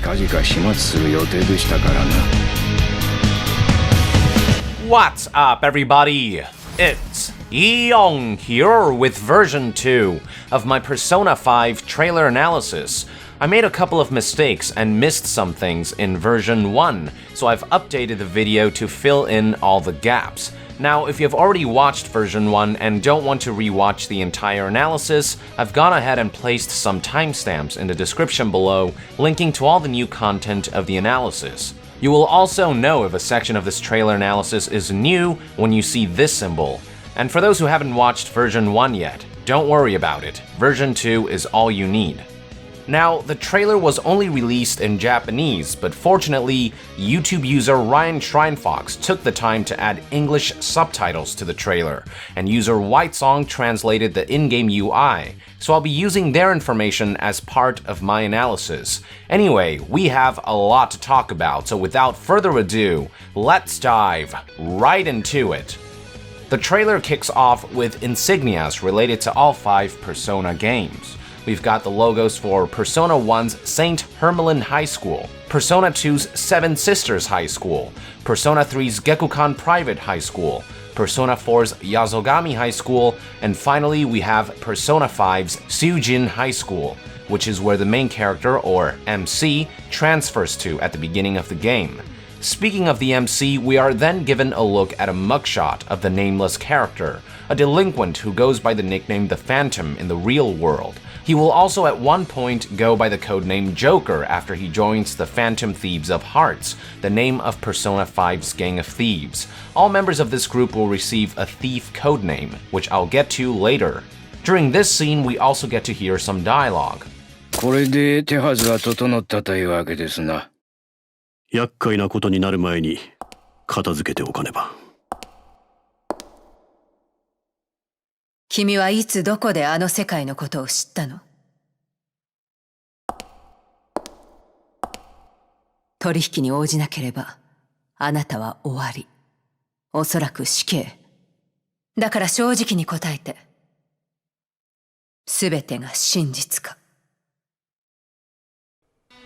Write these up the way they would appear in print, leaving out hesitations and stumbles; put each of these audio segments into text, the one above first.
近々始末する予定でしたからな。What's up, everybody? It's Yong here with version 2 of my Persona 5 trailer analysis. I made a couple of mistakes and missed some things in version 1, so I've updated the video to fill in all the gaps. Now, if you've already watched version 1 and don't want to rewatch the entire analysis, I've gone ahead and placed some timestamps in the description below, linking to all the new content of the analysis. You will also know if a section of this trailer analysis is new when you see this symbol. And for those who haven't watched version 1 yet, don't worry about it. Version 2 is all you need. Now, the trailer was only released in Japanese, but fortunately, YouTube user Ryan Shrinefox took the time to add English subtitles to the trailer, and user Whitesong translated the in-game UI, so I'll be using their information as part of my analysis. Anyway, we have a lot to talk about, so without further ado, let's dive right into it. The trailer kicks off with insignias related to all 5 Persona games. We've got the logos for Persona 1's St. Hermelin High School, Persona 2's Seven Sisters High School, Persona 3's Gekukan Private High School, Persona 4's Yasogami High School, and finally we have Persona 5's Seujin High School, which is where the main character, or MC, transfers to at the beginning of the game. Speaking of the MC, we are then given a look at a mugshot of the nameless character, a delinquent who goes by the nickname The Phantom in the real world. He will also at one point go by the codename Joker after he joins the Phantom Thieves of Hearts, the name of Persona 5's gang of thieves. All members of this group will receive a thief codename, which I'll get to later. During this scene, we also get to hear some dialogue. これで手はずは整ったというわけですな。厄介なことになる前に片付けておかねば。君はいつどこであの世界のことを知ったの？取引に応じなければ、あなたは終わり。おそらく死刑。だから正直に答えて。すべてが真実か。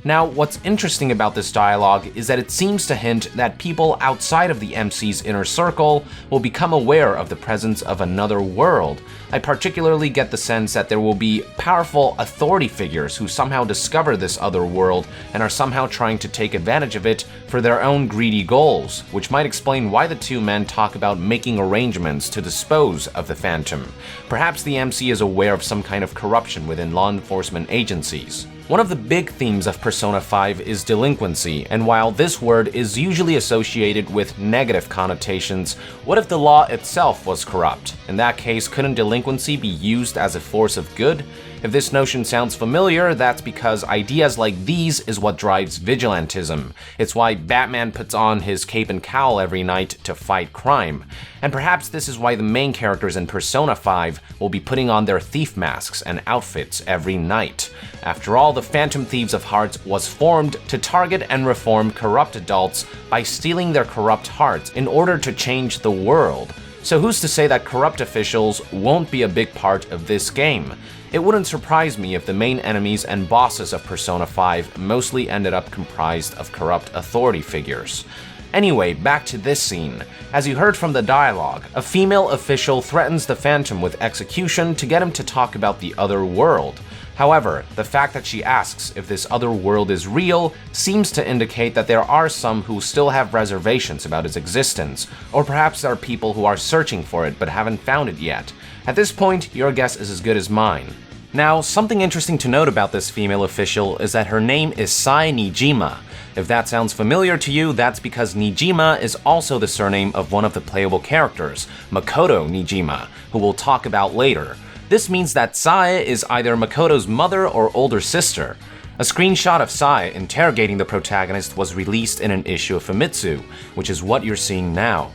Now, what's interesting about this dialogue is that it seems to hint that people outside of the MC's inner circle will become aware of the presence of another world. I particularly get the sense that there will be powerful authority figures who somehow discover this other world and are somehow trying to take advantage of it for their own greedy goals, which might explain why the two men talk about making arrangements to dispose of the Phantom. Perhaps the MC is aware of some kind of corruption within law enforcement agencies. One of the big themes of Persona 5 is delinquency, and while this word is usually associated with negative connotations, what if the law itself was corrupt? In that case, couldn't delinquency be used as a force of good? If this notion sounds familiar, that's because ideas like these is what drives vigilantism. It's why Batman puts on his cape and cowl every night to fight crime. And perhaps this is why the main characters in Persona 5 will be putting on their thief masks and outfits every night. After all, the Phantom Thieves of Hearts was formed to target and reform corrupt adults by stealing their corrupt hearts in order to change the world. So who's to say that corrupt officials won't be a big part of this game? It wouldn't surprise me if the main enemies and bosses of Persona 5 mostly ended up comprised of corrupt authority figures. Anyway, back to this scene. As you heard from the dialogue, a female official threatens the Phantom with execution to get him to talk about the other world. However, the fact that she asks if this other world is real seems to indicate that there are some who still have reservations about its existence, or perhaps there are people who are searching for it but haven't found it yet. At this point, your guess is as good as mine. Now, something interesting to note about this female official is that her name is Sae Nijima. If that sounds familiar to you, that's because Nijima is also the surname of one of the playable characters, Makoto Nijima, who we'll talk about later. This means that Sae is either Makoto's mother or older sister. A screenshot of Sae interrogating the protagonist was released in an issue of Famitsu, which is what you're seeing now.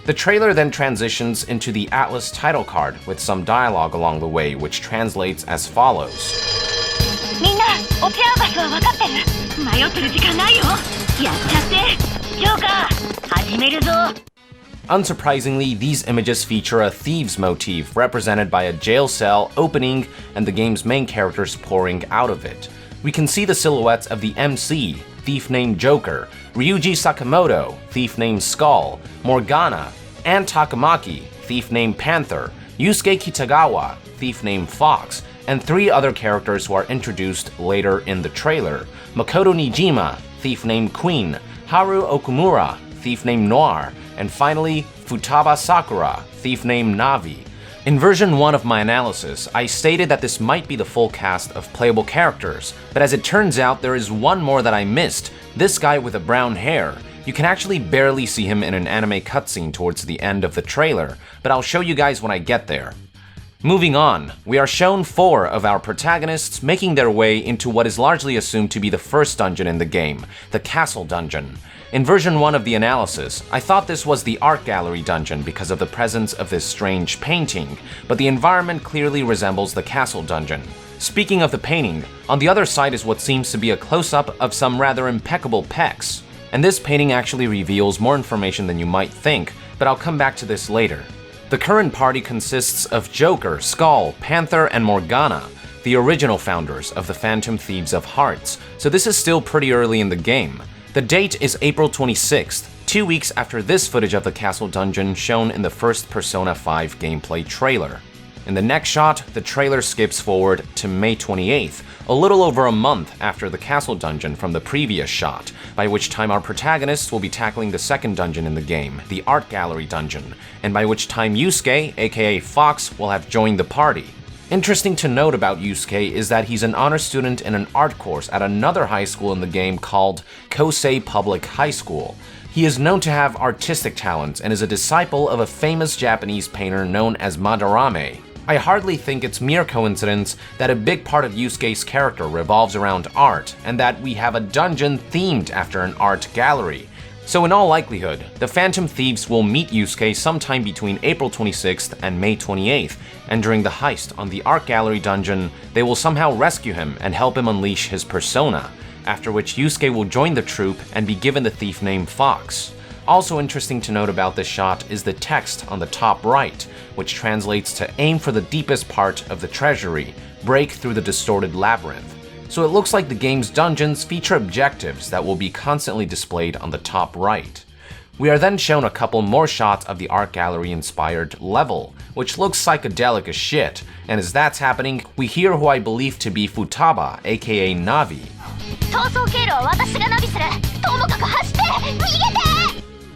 The trailer then transitions into the Atlas title card with some dialogue along the way, which translates as follows. みんな、お手合わせは分かってる。迷ってる時間ないよ。やっちゃって。ジョーカー、始めるぞ。Unsurprisingly, these images feature a thieves motif represented by a jail cell opening and the game's main characters pouring out of it. we can see the silhouettes of the MC, thief named Joker, Ryuji Sakamoto, thief named Skull, Morgana, and Takamaki, thief named Panther, Yusuke Kitagawa, thief named Fox, and 3 other characters who are introduced later in the trailer: Makoto Nijima, thief named Queen, Haru Okumura, thief named Noir, and finally Futaba Sakura, thief named Navi. In version 1 of my analysis, I stated that this might be the full cast of playable characters, but as it turns out, there is one more that I missed, this guy with the brown hair. You can actually barely see him in an anime cutscene towards the end of the trailer, but I'll show you guys when I get there. Moving on, we are shown 4 of our protagonists making their way into what is largely assumed to be the first dungeon in the game, the Castle Dungeon. In version 1 of the analysis, I thought this was the art gallery dungeon because of the presence of this strange painting, but the environment clearly resembles the Castle Dungeon. Speaking of the painting, on the other side is what seems to be a close-up of some rather impeccable pecs, and this painting actually reveals more information than you might think, but I'll come back to this later. The current party consists of Joker, Skull, Panther, and Morgana, the original founders of the Phantom Thieves of Hearts, so this is still pretty early in the game. The date is April 26th, 2 weeks after this footage of the Castle Dungeon shown in the first Persona 5 gameplay trailer. In the next shot, the trailer skips forward to May 28th, a little over a month after the Castle Dungeon from the previous shot, by which time our protagonists will be tackling the second dungeon in the game, the Art Gallery Dungeon, and by which time Yusuke, aka Fox, will have joined the party. Interesting to note about Yusuke is that he's an honor student in an art course at another high school in the game called Kosei Public High School. He is known to have artistic talents and is a disciple of a famous Japanese painter known as Madarame. I hardly think it's mere coincidence that a big part of Yusuke's character revolves around art, and that we have a dungeon themed after an art gallery. So in all likelihood, the Phantom Thieves will meet Yusuke sometime between April 26th and May 28th, and during the heist on the Art Gallery dungeon, they will somehow rescue him and help him unleash his persona, after which Yusuke will join the troupe and be given the thief name Fox. Also interesting to note about this shot is the text on the top right, which translates to aim for the deepest part of the treasury, break through the distorted labyrinth. So it looks like the game's dungeons feature objectives that will be constantly displayed on the top right. We are then shown a couple more shots of the art gallery inspired level, which looks psychedelic as shit, and as that's happening, we hear who I believe to be Futaba, aka Navi.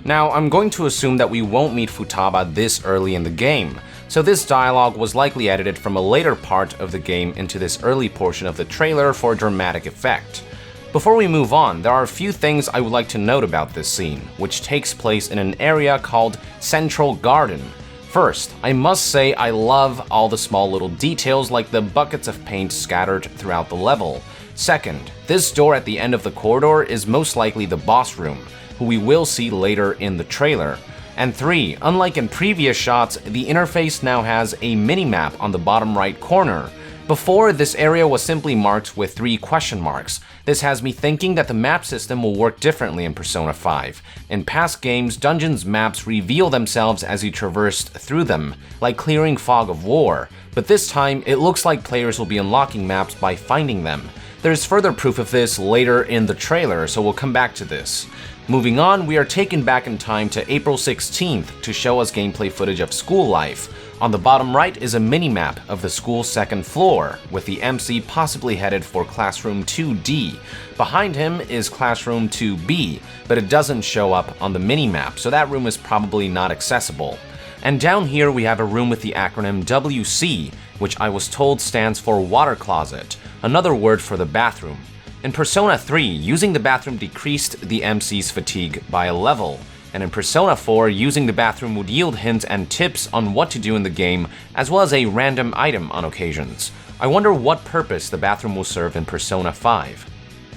Now, I'm going to assume that we won't meet Futaba this early in the game, so this dialogue was likely edited from a later part of the game into this early portion of the trailer for dramatic effect. Before we move on, there are a few things I would like to note about this scene, which takes place in an area called Central Garden. First, I must say I love all the small little details like the buckets of paint scattered throughout the level. Second, this door at the end of the corridor is most likely the boss room, who we will see later in the trailer. And 3, unlike in previous shots, the interface now has a mini-map on the bottom right corner. Before, this area was simply marked with 3 question marks. This has me thinking that the map system will work differently in Persona 5. In past games, dungeons' maps reveal themselves as you traversed through them, like clearing Fog of War, but this time it looks like players will be unlocking maps by finding them. There's further proof of this later in the trailer, so we'll come back to this. Moving on, we are taken back in time to April 16th to show us gameplay footage of school life. On the bottom right is a mini-map of the school's second floor, with the MC possibly headed for Classroom 2D. Behind him is Classroom 2B, but it doesn't show up on the mini-map, so that room is probably not accessible. And down here we have a room with the acronym WC, which I was told stands for Water Closet, another word for the bathroom. In Persona 3, using the bathroom decreased the MC's fatigue by a level, and in Persona 4, using the bathroom would yield hints and tips on what to do in the game, as well as a random item on occasions. I wonder what purpose the bathroom will serve in Persona 5.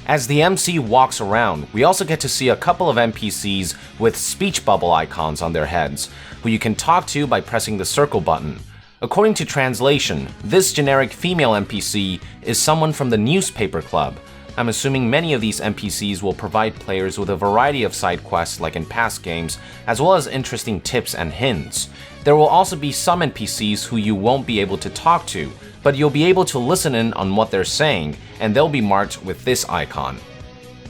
As the MC walks around, we also get to see a couple of NPCs with speech bubble icons on their heads, who you can talk to by pressing the circle button. According to translation, this generic female NPC is someone from the newspaper club. I'm assuming many of these NPCs will provide players with a variety of side quests like in past games, as well as interesting tips and hints. There will also be some NPCs who you won't be able to talk to, but you'll be able to listen in on what they're saying, and they'll be marked with this icon.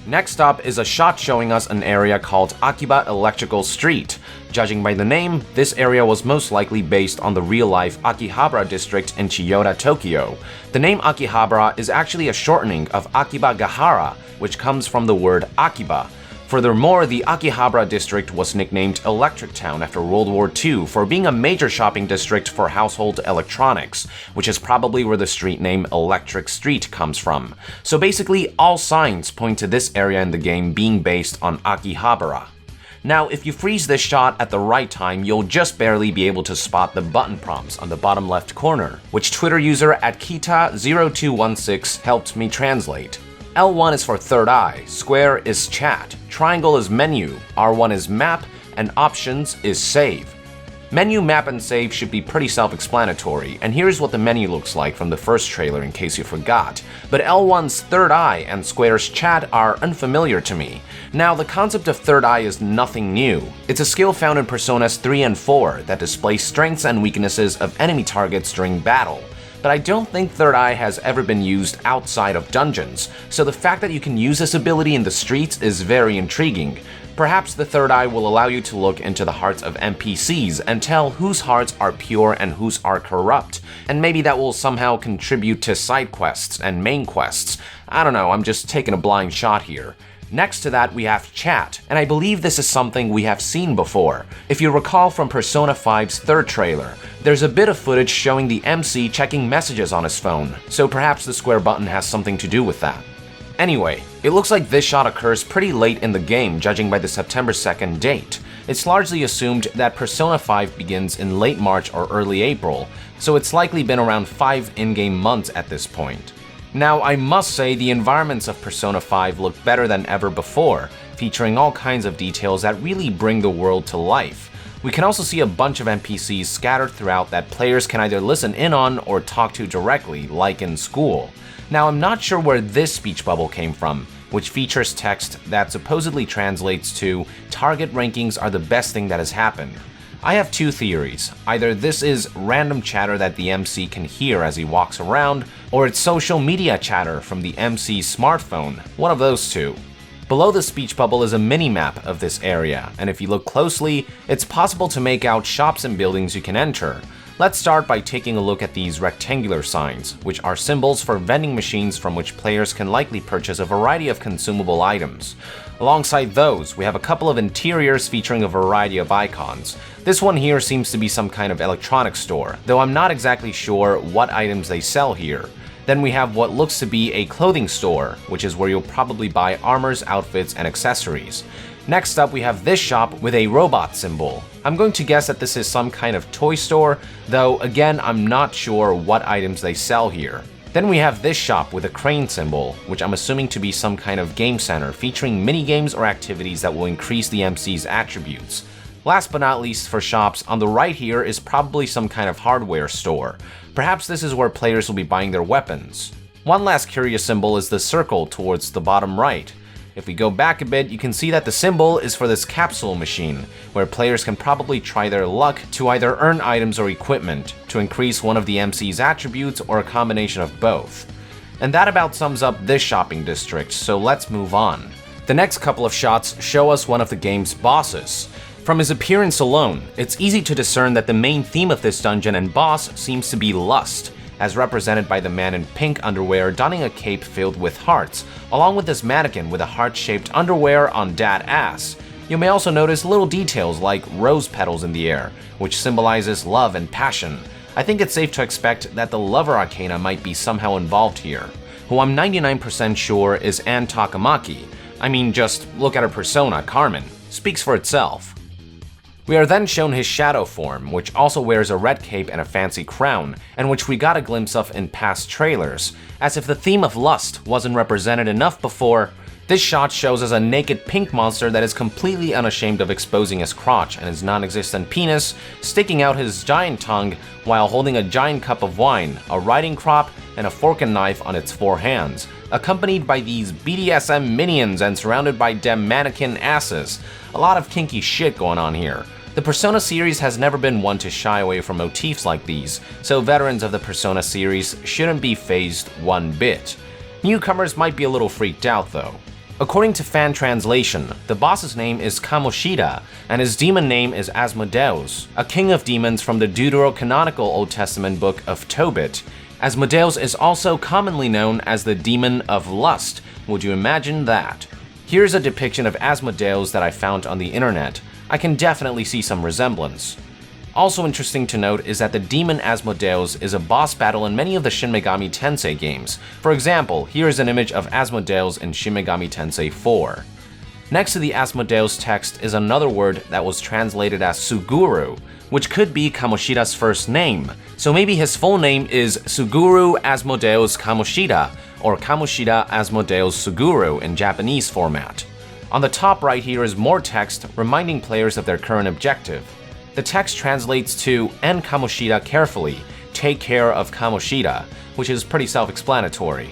Next up is a shot showing us an area called Akiba Electrical Street. Judging by the name, this area was most likely based on the real-life Akihabara district in Chiyoda, Tokyo. The name Akihabara is actually a shortening of Akibagahara, which comes from the word Akiba. Furthermore, the Akihabara district was nicknamed Electric Town after World War II for being a major shopping district for household electronics, which is probably where the street name Electric Street comes from. So basically, all signs point to this area in the game being based on Akihabara. Now, if you freeze this shot at the right time, you'll just barely be able to spot the button prompts on the bottom left corner, which Twitter user @Kita0216 helped me translate. L1 is for third eye, square is chat, triangle is menu, R1 is map, and options is save. Menu, map, and save should be pretty self-explanatory, and here's what the menu looks like from the first trailer in case you forgot. But L1's third eye and square's chat are unfamiliar to me. Now, the concept of third eye is nothing new. It's a skill found in Personas 3 and 4 that displays strengths and weaknesses of enemy targets during battle. But I don't think Third Eye has ever been used outside of dungeons, so the fact that you can use this ability in the streets is very intriguing. Perhaps the Third Eye will allow you to look into the hearts of NPCs and tell whose hearts are pure and whose are corrupt, and maybe that will somehow contribute to side quests and main quests. I don't know, I'm just taking a blind shot here. Next to that, we have chat, and I believe this is something we have seen before. If you recall from Persona 5's third trailer, there's a bit of footage showing the MC checking messages on his phone, so perhaps the square button has something to do with that. Anyway, it looks like this shot occurs pretty late in the game, judging by the September 2nd date. It's largely assumed that Persona 5 begins in late March or early April, so it's likely been around 5 in-game months at this point. Now, I must say the environments of Persona 5 look better than ever before, featuring all kinds of details that really bring the world to life. We can also see a bunch of NPCs scattered throughout that players can either listen in on or talk to directly, like in school. Now, I'm not sure where this speech bubble came from, which features text that supposedly translates to "target rankings are the best thing that has happened." I have two theories. Either this is random chatter that the MC can hear as he walks around, or it's social media chatter from the MC's smartphone, one of those two. Below the speech bubble is a mini-map of this area, and if you look closely, it's possible to make out shops and buildings you can enter. Let's start by taking a look at these rectangular signs, which are symbols for vending machines from which players can likely purchase a variety of consumable items. Alongside those, we have a couple of interiors featuring a variety of icons. This one here seems to be some kind of electronics store, though I'm not exactly sure what items they sell here. Then we have what looks to be a clothing store, which is where you'll probably buy armors, outfits, and accessories. Next up, we have this shop with a robot symbol. I'm going to guess that this is some kind of toy store, though again, I'm not sure what items they sell here. Then we have this shop with a crane symbol, which I'm assuming to be some kind of game center featuring mini-games or activities that will increase the MC's attributes. Last but not least for shops, on the right here is probably some kind of hardware store. Perhaps this is where players will be buying their weapons. One last curious symbol is the circle towards the bottom right. If we go back a bit, you can see that the symbol is for this capsule machine, where players can probably try their luck to either earn items or equipment, to increase one of the MC's attributes or a combination of both. And that about sums up this shopping district, so let's move on. The next couple of shots show us one of the game's bosses. From his appearance alone, it's easy to discern that the main theme of this dungeon and boss seems to be lust, as represented by the man in pink underwear donning a cape filled with hearts, along with this mannequin with a heart-shaped underwear on dat ass. You may also notice little details like rose petals in the air, which symbolizes love and passion. I think it's safe to expect that the lover arcana might be somehow involved here, who I'm 99% sure is Anne Takamaki. I mean, just look at her persona, Carmen. Speaks for itself. We are then shown his shadow form, which also wears a red cape and a fancy crown, and which we got a glimpse of in past trailers. As if the theme of lust wasn't represented enough before, this shot shows us a naked pink monster that is completely unashamed of exposing his crotch and his non-existent penis, sticking out his giant tongue while holding a giant cup of wine, a riding crop, and a fork and knife on its 4 hands, accompanied by these BDSM minions and surrounded by dem mannequin asses. A lot of kinky shit going on here. The Persona series has never been one to shy away from motifs like these, so veterans of the Persona series shouldn't be fazed one bit. Newcomers might be a little freaked out though. According to fan translation, the boss's name is Kamoshida, and his demon name is Asmodeus, a king of demons from the Deuterocanonical Old Testament book of Tobit. Asmodeus is also commonly known as the demon of lust. Would you imagine that? Here's a depiction of Asmodeus that I found on the internet. I can definitely see some resemblance. Also interesting to note is that the demon Asmodeus is a boss battle in many of the Shin Megami Tensei games. For example, here is an image of Asmodeus in Shin Megami Tensei 4. Next to the Asmodeus text is another word that was translated as Suguru, which could be Kamoshida's first name. So maybe his full name is Suguru Asmodeus Kamoshida, or Kamoshida Asmodeus Suguru in Japanese format. On the top right here is more text reminding players of their current objective. The text translates to "End Kamoshida carefully, take care of Kamoshida," which is pretty self-explanatory.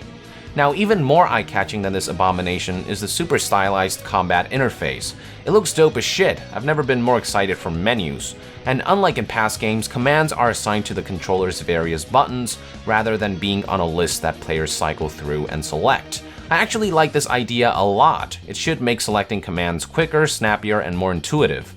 Now, even more eye-catching than this abomination is the super stylized combat interface. It looks dope as shit. I've never been more excited for menus. And unlike in past games, commands are assigned to the controller's various buttons rather than being on a list that players cycle through and select. I actually like this idea a lot. It should make selecting commands quicker, snappier, and more intuitive.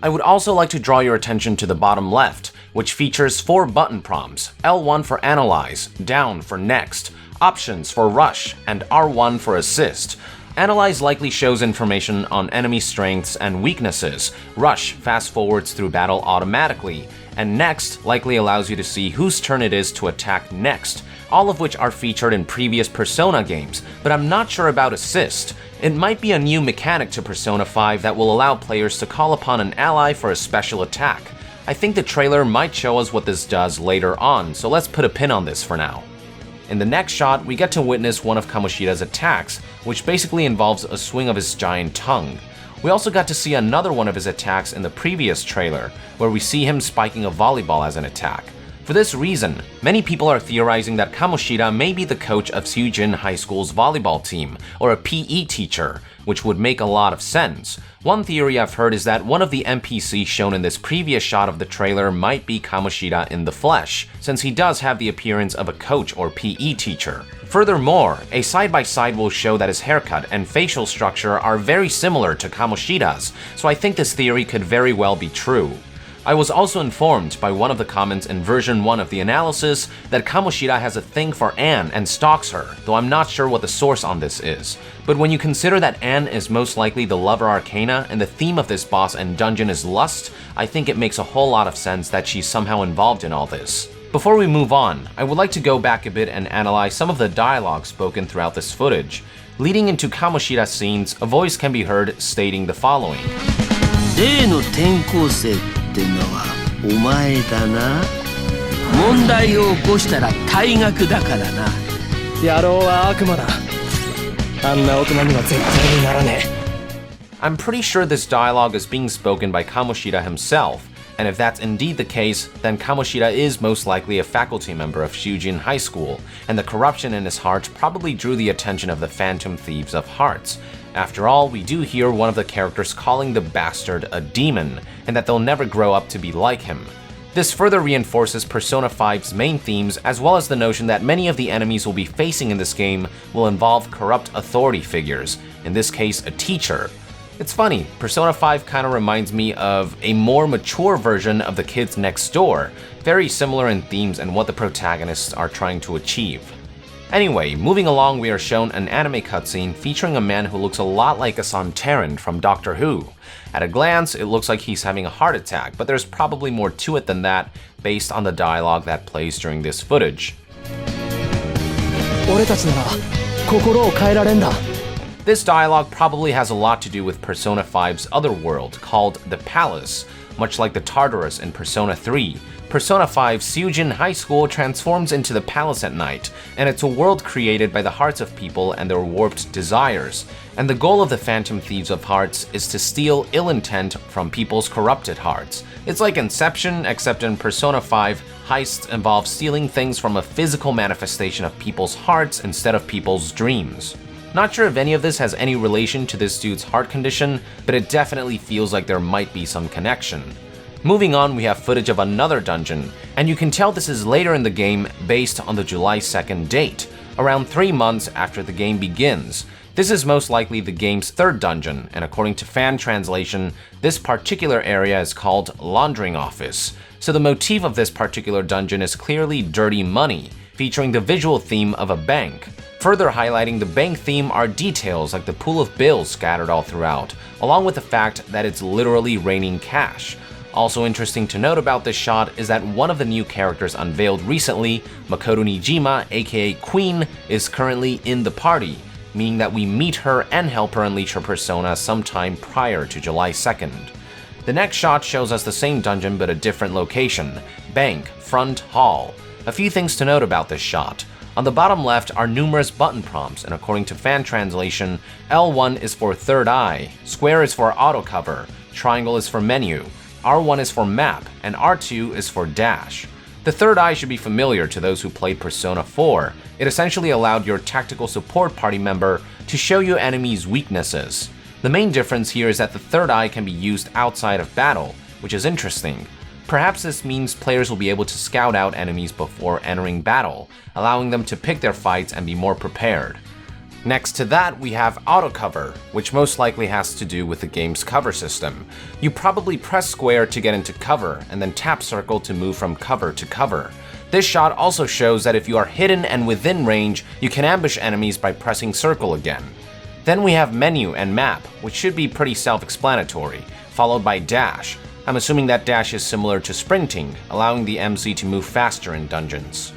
I would also like to draw your attention to the bottom left, which features 4 button prompts: L1 for analyze, down for next, options for rush, and R1 for assist. Analyze likely shows information on enemy strengths and weaknesses. Rush fast forwards through battle automatically, and next likely allows you to see whose turn it is to attack next, all of which are featured in previous Persona games, but I'm not sure about assist. It might be a new mechanic to Persona 5 that will allow players to call upon an ally for a special attack. I think the trailer might show us what this does later on, so let's put a pin on this for now. In the next shot, we get to witness one of Kamoshida's attacks, which basically involves a swing of his giant tongue. We also got to see another one of his attacks in the previous trailer, where we see him spiking a volleyball as an attack. For this reason, many people are theorizing that Kamoshida may be the coach of Seujin High School's volleyball team, or a PE teacher, which would make a lot of sense. One theory I've heard is that one of the NPCs shown in this previous shot of the trailer might be Kamoshida in the flesh, since he does have the appearance of a coach or PE teacher. Furthermore, a side-by-side will show that his haircut and facial structure are very similar to Kamoshida's, so I think this theory could very well be true. I was also informed by one of the comments in version 1 of the analysis that Kamoshida has a thing for Anne and stalks her, though I'm not sure what the source on this is. But when you consider that Anne is most likely the lover arcana and the theme of this boss and dungeon is lust, I think it makes a whole lot of sense that she's somehow involved in all this. Before we move on, I would like to go back a bit and analyze some of the dialogue spoken throughout this footage. Leading into Kamoshida's scenes, a voice can be heard stating the following. 例の転校生ってのはお前だな。問題を起こしたら退学だからな。野郎は悪魔だ。あんな大人には絶対にならねえ。I'm pretty sure this dialogue is being spoken by Kamoshida himself, and if that's indeed the case, then Kamoshida is most likely a faculty member of Seujin High School, and the corruption in his heart probably drew the attention of the Phantom Thieves of Hearts. After all, we do hear one of the characters calling the bastard a demon, and that they'll never grow up to be like him. This further reinforces Persona 5's main themes, as well as the notion that many of the enemies we'll be facing in this game will involve corrupt authority figures, in this case a teacher. It's funny, Persona 5 kind of reminds me of a more mature version of The Kids Next Door, very similar in themes and what the protagonists are trying to achieve. Anyway, moving along, we are shown an anime cutscene featuring a man who looks a lot like a Sontaran from Doctor Who. At a glance, it looks like he's having a heart attack, but there's probably more to it than that based on the dialogue that plays during this footage. 俺たちなら心を変えられんだ。 This dialogue probably has a lot to do with Persona 5's other world, called the Palace. Much like the Tartarus in Persona 3, Persona 5 Seujin High School transforms into the palace at night, and it's a world created by the hearts of people and their warped desires. And the goal of the Phantom Thieves of Hearts is to steal ill intent from people's corrupted hearts. It's like Inception, except in Persona 5, heists involve stealing things from a physical manifestation of people's hearts instead of people's dreams. Not sure if any of this has any relation to this dude's heart condition, but it definitely feels like there might be some connection. Moving on, we have footage of another dungeon, and you can tell this is later in the game based on the July 2nd date, around 3 months after the game begins. This is most likely the game's third dungeon, and according to fan translation, this particular area is called Laundering Office. So the motif of this particular dungeon is clearly dirty money, featuring the visual theme of a bank. Further highlighting the bank theme are details like the pool of bills scattered all throughout, along with the fact that it's literally raining cash. Also interesting to note about this shot is that one of the new characters unveiled recently, Makoto Nijima, aka Queen, is currently in the party, meaning that we meet her and help her unleash her persona sometime prior to July 2nd. The next shot shows us the same dungeon but a different location, Bank, Front Hall. A few things to note about this shot. On the bottom left are numerous button prompts, and according to fan translation, L1 is for third eye, square is for auto cover, triangle is for menu, R1 is for map, and R2 is for dash. The third eye should be familiar to those who played Persona 4. It essentially allowed your tactical support party member to show you enemies' weaknesses. The main difference here is that the third eye can be used outside of battle, which is interesting. Perhaps this means players will be able to scout out enemies before entering battle, allowing them to pick their fights and be more prepared. Next to that, we have auto cover, which most likely has to do with the game's cover system. You probably press square to get into cover, and then tap circle to move from cover to cover. This shot also shows that if you are hidden and within range, you can ambush enemies by pressing circle again. Then we have menu and map, which should be pretty self-explanatory, followed by dash. I'm assuming that dash is similar to sprinting, allowing the MC to move faster in dungeons.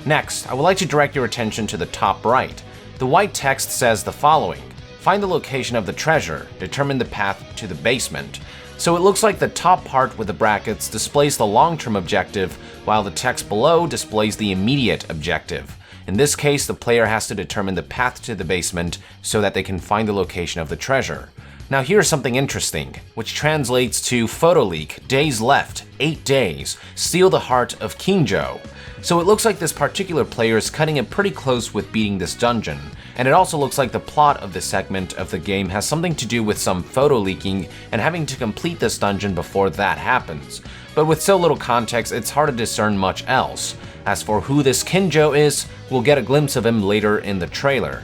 Next, I would like to direct your attention to the top right. The white text says the following: find the location of the treasure, determine the path to the basement. So it looks like the top part with the brackets displays the long-term objective, while the text below displays the immediate objective. In this case, the player has to determine the path to the basement so that they can find the location of the treasure. Now here's something interesting, which translates to photo leak, days left, 8 days, steal the heart of Kinjo. So it looks like this particular player is cutting it pretty close with beating this dungeon, and it also looks like the plot of this segment of the game has something to do with some photo leaking and having to complete this dungeon before that happens. But with so little context, it's hard to discern much else. As for who this Kinjo is, we'll get a glimpse of him later in the trailer.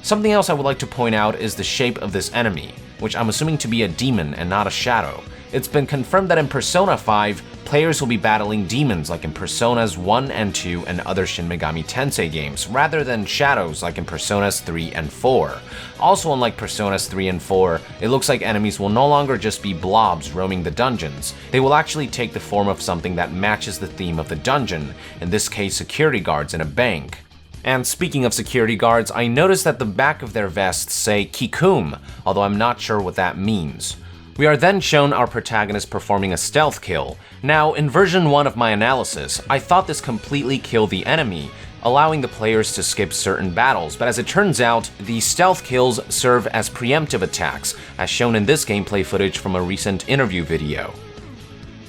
Something else I would like to point out is the shape of this enemy, which I'm assuming to be a demon and not a shadow. It's been confirmed that in Persona 5, players will be battling demons like in Personas 1 and 2 and other Shin Megami Tensei games, rather than shadows like in Personas 3 and 4. Also, unlike Personas 3 and 4, it looks like enemies will no longer just be blobs roaming the dungeons. They will actually take the form of something that matches the theme of the dungeon, in this case security guards in a bank. And speaking of security guards, I noticed that the back of their vests say Kikum, although I'm not sure what that means. We are then shown our protagonist performing a stealth kill. Now, in version 1 of my analysis, I thought this completely killed the enemy, allowing the players to skip certain battles, but as it turns out, these stealth kills serve as preemptive attacks, as shown in this gameplay footage from a recent interview video.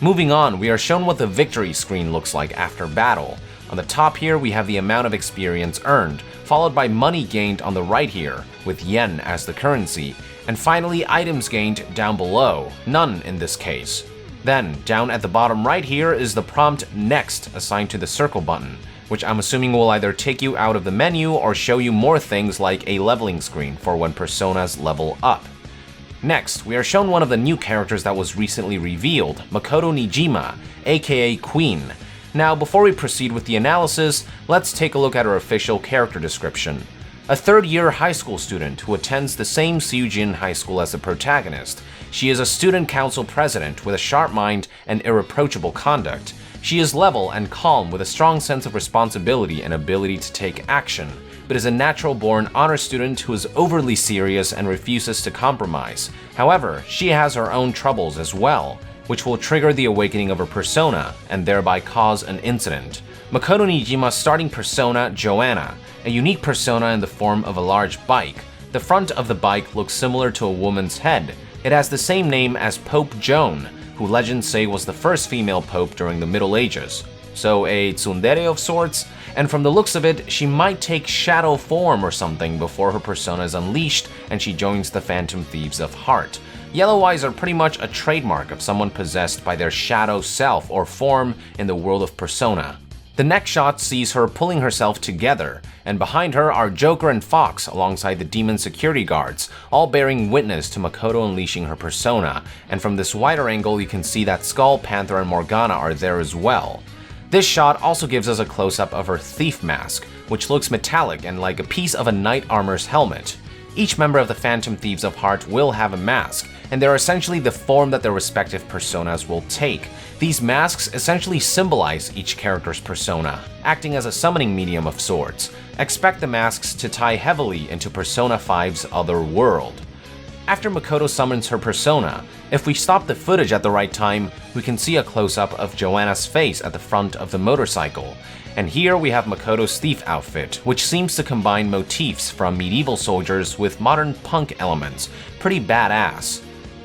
Moving on, we are shown what the victory screen looks like after battle. On the top here, we have the amount of experience earned, followed by money gained on the right here, with yen as the currency, and finally items gained down below, none in this case. Then, down at the bottom right here is the prompt Next assigned to the circle button, which I'm assuming will either take you out of the menu or show you more things like a leveling screen for when personas level up. Next, we are shown one of the new characters that was recently revealed, Makoto Nijima, aka Queen. Now, before we proceed with the analysis, let's take a look at her official character description. A third-year high school student who attends the same Seujin high school as the protagonist. She is a student council president with a sharp mind and irreproachable conduct. She is level and calm with a strong sense of responsibility and ability to take action, but is a natural-born honor student who is overly serious and refuses to compromise. However, she has her own troubles as well, which will trigger the awakening of her persona and thereby cause an incident. Makoto Nijima's starting persona, Joanna, a unique persona in the form of a large bike. The front of the bike looks similar to a woman's head. It has the same name as Pope Joan, who legends say was the first female pope during the Middle Ages. so a tsundere of sorts, and from the looks of it, she might take shadow form or something before her persona is unleashed and she joins the Phantom Thieves of Heart. Yellow eyes are pretty much a trademark of someone possessed by their shadow self or form in the world of Persona. The next shot sees her pulling herself together, and behind her are Joker and Fox alongside the demon security guards, all bearing witness to Makoto unleashing her persona, and from this wider angle you can see that Skull, Panther, and Morgana are there as well. This shot also gives us a close-up of her thief mask, which looks metallic and like a piece of a knight armor's helmet. Each member of the Phantom Thieves of Heart will have a mask, and they're essentially the form that their respective personas will take. These masks essentially symbolize each character's persona, acting as a summoning medium of sorts. Expect the masks to tie heavily into Persona 5's other world. After Makoto summons her persona, if we stop the footage at the right time, we can see a close-up of Joanna's face at the front of the motorcycle. And here we have Makoto's thief outfit, which seems to combine motifs from medieval soldiers with modern punk elements. Pretty badass.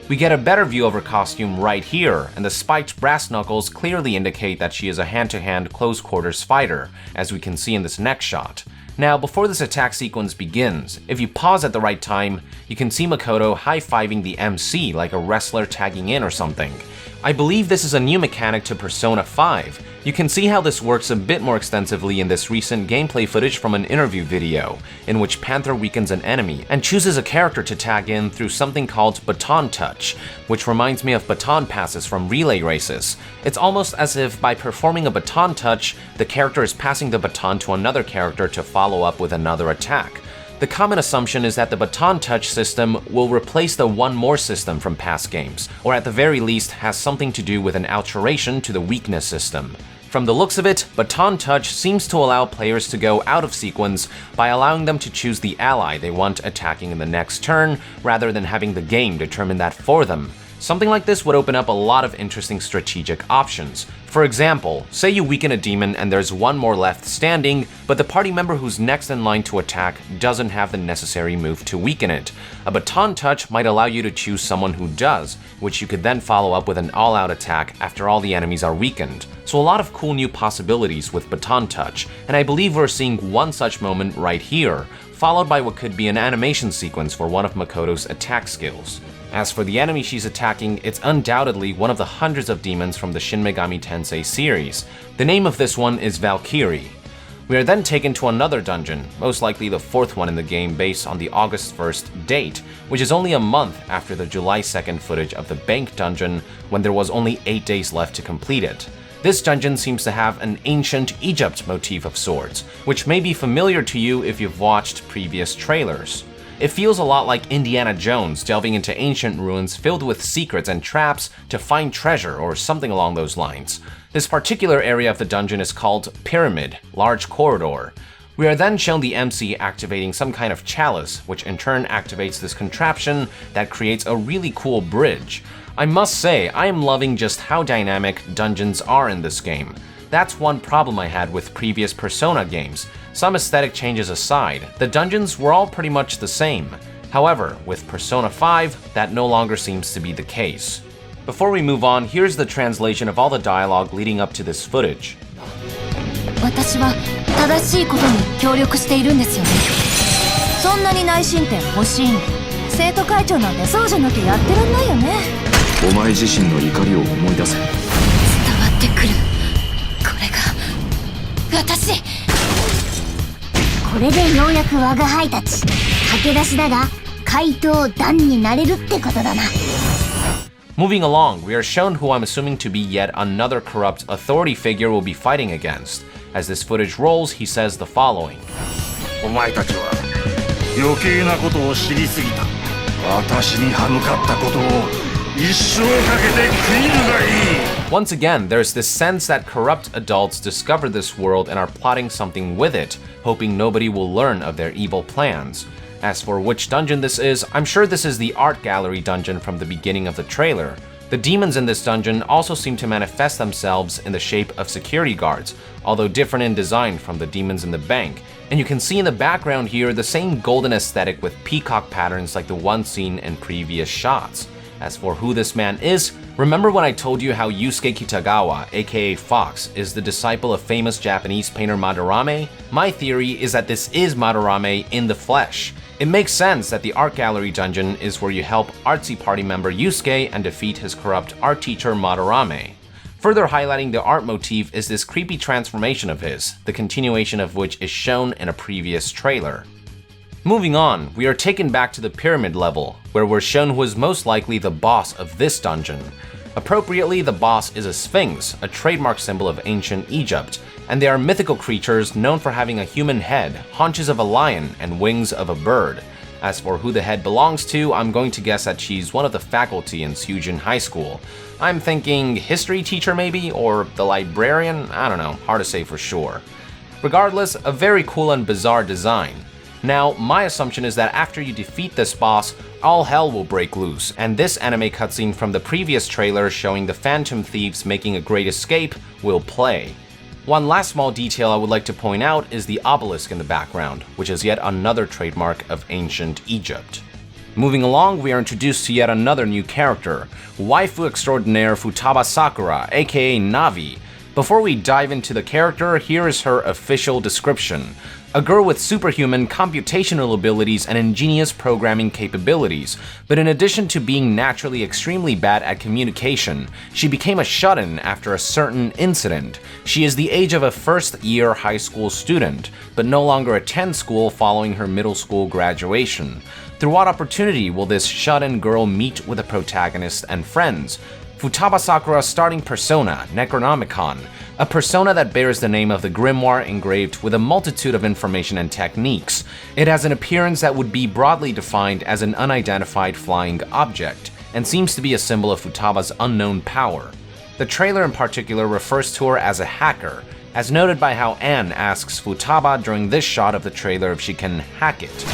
We get a better view of her costume right here, and the spiked brass knuckles clearly indicate that she is a hand-to-hand close-quarters fighter, as we can see in this next shot. Now, before this attack sequence begins, if you pause at the right time, you can see Makoto high-fiving the MC like a wrestler tagging in or something. I believe this is a new mechanic to Persona 5. You can see how this works a bit more extensively in this recent gameplay footage from an interview video, in which Panther weakens an enemy and chooses a character to tag in through something called Baton Touch, which reminds me of baton passes from relay races. It's almost as if by performing a baton touch, the character is passing the baton to another character to follow up with another attack. The common assumption is that the Baton Touch system will replace the One More system from past games, or at the very least has something to do with an alteration to the weakness system. From the looks of it, Baton Touch seems to allow players to go out of sequence by allowing them to choose the ally they want attacking in the next turn, rather than having the game determine that for them. Something like this would open up a lot of interesting strategic options. For example, say you weaken a demon and there's one more left standing, but the party member who's next in line to attack doesn't have the necessary move to weaken it. A Baton Touch might allow you to choose someone who does, which you could then follow up with an all-out attack after all the enemies are weakened. So a lot of cool new possibilities with Baton Touch, and I believe we're seeing one such moment right here, followed by what could be an animation sequence for one of Makoto's attack skills. As for the enemy she's attacking, it's undoubtedly one of the hundreds of demons from the Shin Megami Tensei series. The name of this one is Valkyrie. We are then taken to another dungeon, most likely the fourth one in the game based on the August 1st date, which is only a month after the July 2nd footage of the Bank dungeon when there was only 8 days left to complete it. This dungeon seems to have an ancient Egypt motif of sorts, which may be familiar to you if you've watched previous trailers. It feels a lot like Indiana Jones delving into ancient ruins filled with secrets and traps to find treasure or something along those lines. This particular area of the dungeon is called Pyramid, Large Corridor. We are then shown the MC activating some kind of chalice, which in turn activates this contraption that creates a really cool bridge. I must say, I am loving just how dynamic dungeons are in this game. That's one problem I had with previous Persona games. Some aesthetic changes aside, the dungeons were all pretty much the same. However, with Persona 5, that no longer seems to be the case. Before we move on, here's the translation of all the dialogue leading up to this footage. 私は正しいことに協力しているんですよね。そんなに内申点欲しいんで、生徒会長なんてそうじゃなきゃやってらんないよね。お前自身の怒りを思い出せ。伝わってくる。これが私。これでようやく我が輩たち駆け出しだが怪盗団になれるってことだな。Moving along, we are shown who I'm assuming to be yet another corrupt authority figure we'll be fighting against. As this footage rolls, he says the following. お前たちは余計なことを知りすぎた。私に歯向かったことを一生かけて食いぬがいい。Once again, there's this sense that corrupt adults discover this world and are plotting something with it, hoping nobody will learn of their evil plans. As for which dungeon this is, I'm sure this is the art gallery dungeon from the beginning of the trailer. The demons in this dungeon also seem to manifest themselves in the shape of security guards, although different in design from the demons in the bank. And you can see in the background here the same golden aesthetic with peacock patterns like the one seen in previous shots. As for who this man is, remember when I told you how Yusuke Kitagawa, aka Fox, is the disciple of famous Japanese painter Madarame? My theory is that this is Madarame in the flesh. It makes sense that the art gallery dungeon is where you help artsy party member Yusuke and defeat his corrupt art teacher Madarame. Further highlighting the art motif is this creepy transformation of his, the continuation of which is shown in a previous trailer. Moving on, we are taken back to the pyramid level, where we're shown who is most likely the boss of this dungeon. Appropriately, the boss is a sphinx, a trademark symbol of ancient Egypt, and they are mythical creatures known for having a human head, haunches of a lion, and wings of a bird. As for who the head belongs to, I'm going to guess that she's one of the faculty in Sujin High School. I'm thinking history teacher maybe, or the librarian, I don't know, hard to say for sure. Regardless, a very cool and bizarre design. Now, my assumption is that after you defeat this boss, all hell will break loose, and this anime cutscene from the previous trailer showing the Phantom Thieves making a great escape will play. One last small detail I would like to point out is the obelisk in the background, which is yet another trademark of ancient Egypt. Moving along, we are introduced to yet another new character, waifu extraordinaire Futaba Sakura, aka Navi. Before we dive into the character, here is her official description. A girl with superhuman computational abilities and ingenious programming capabilities, but in addition to being naturally extremely bad at communication, she became a shut-in after a certain incident. She is the age of a first-year high school student, but no longer attends school following her middle school graduation. Through what opportunity will this shut-in girl meet with the protagonist and friends? Futaba Sakura's starting persona, Necronomicon, a persona that bears the name of the grimoire engraved with a multitude of information and techniques. It has an appearance that would be broadly defined as an unidentified flying object, and seems to be a symbol of Futaba's unknown power. The trailer in particular refers to her as a hacker, as noted by how Anne asks Futaba during this shot of the trailer if she can hack it.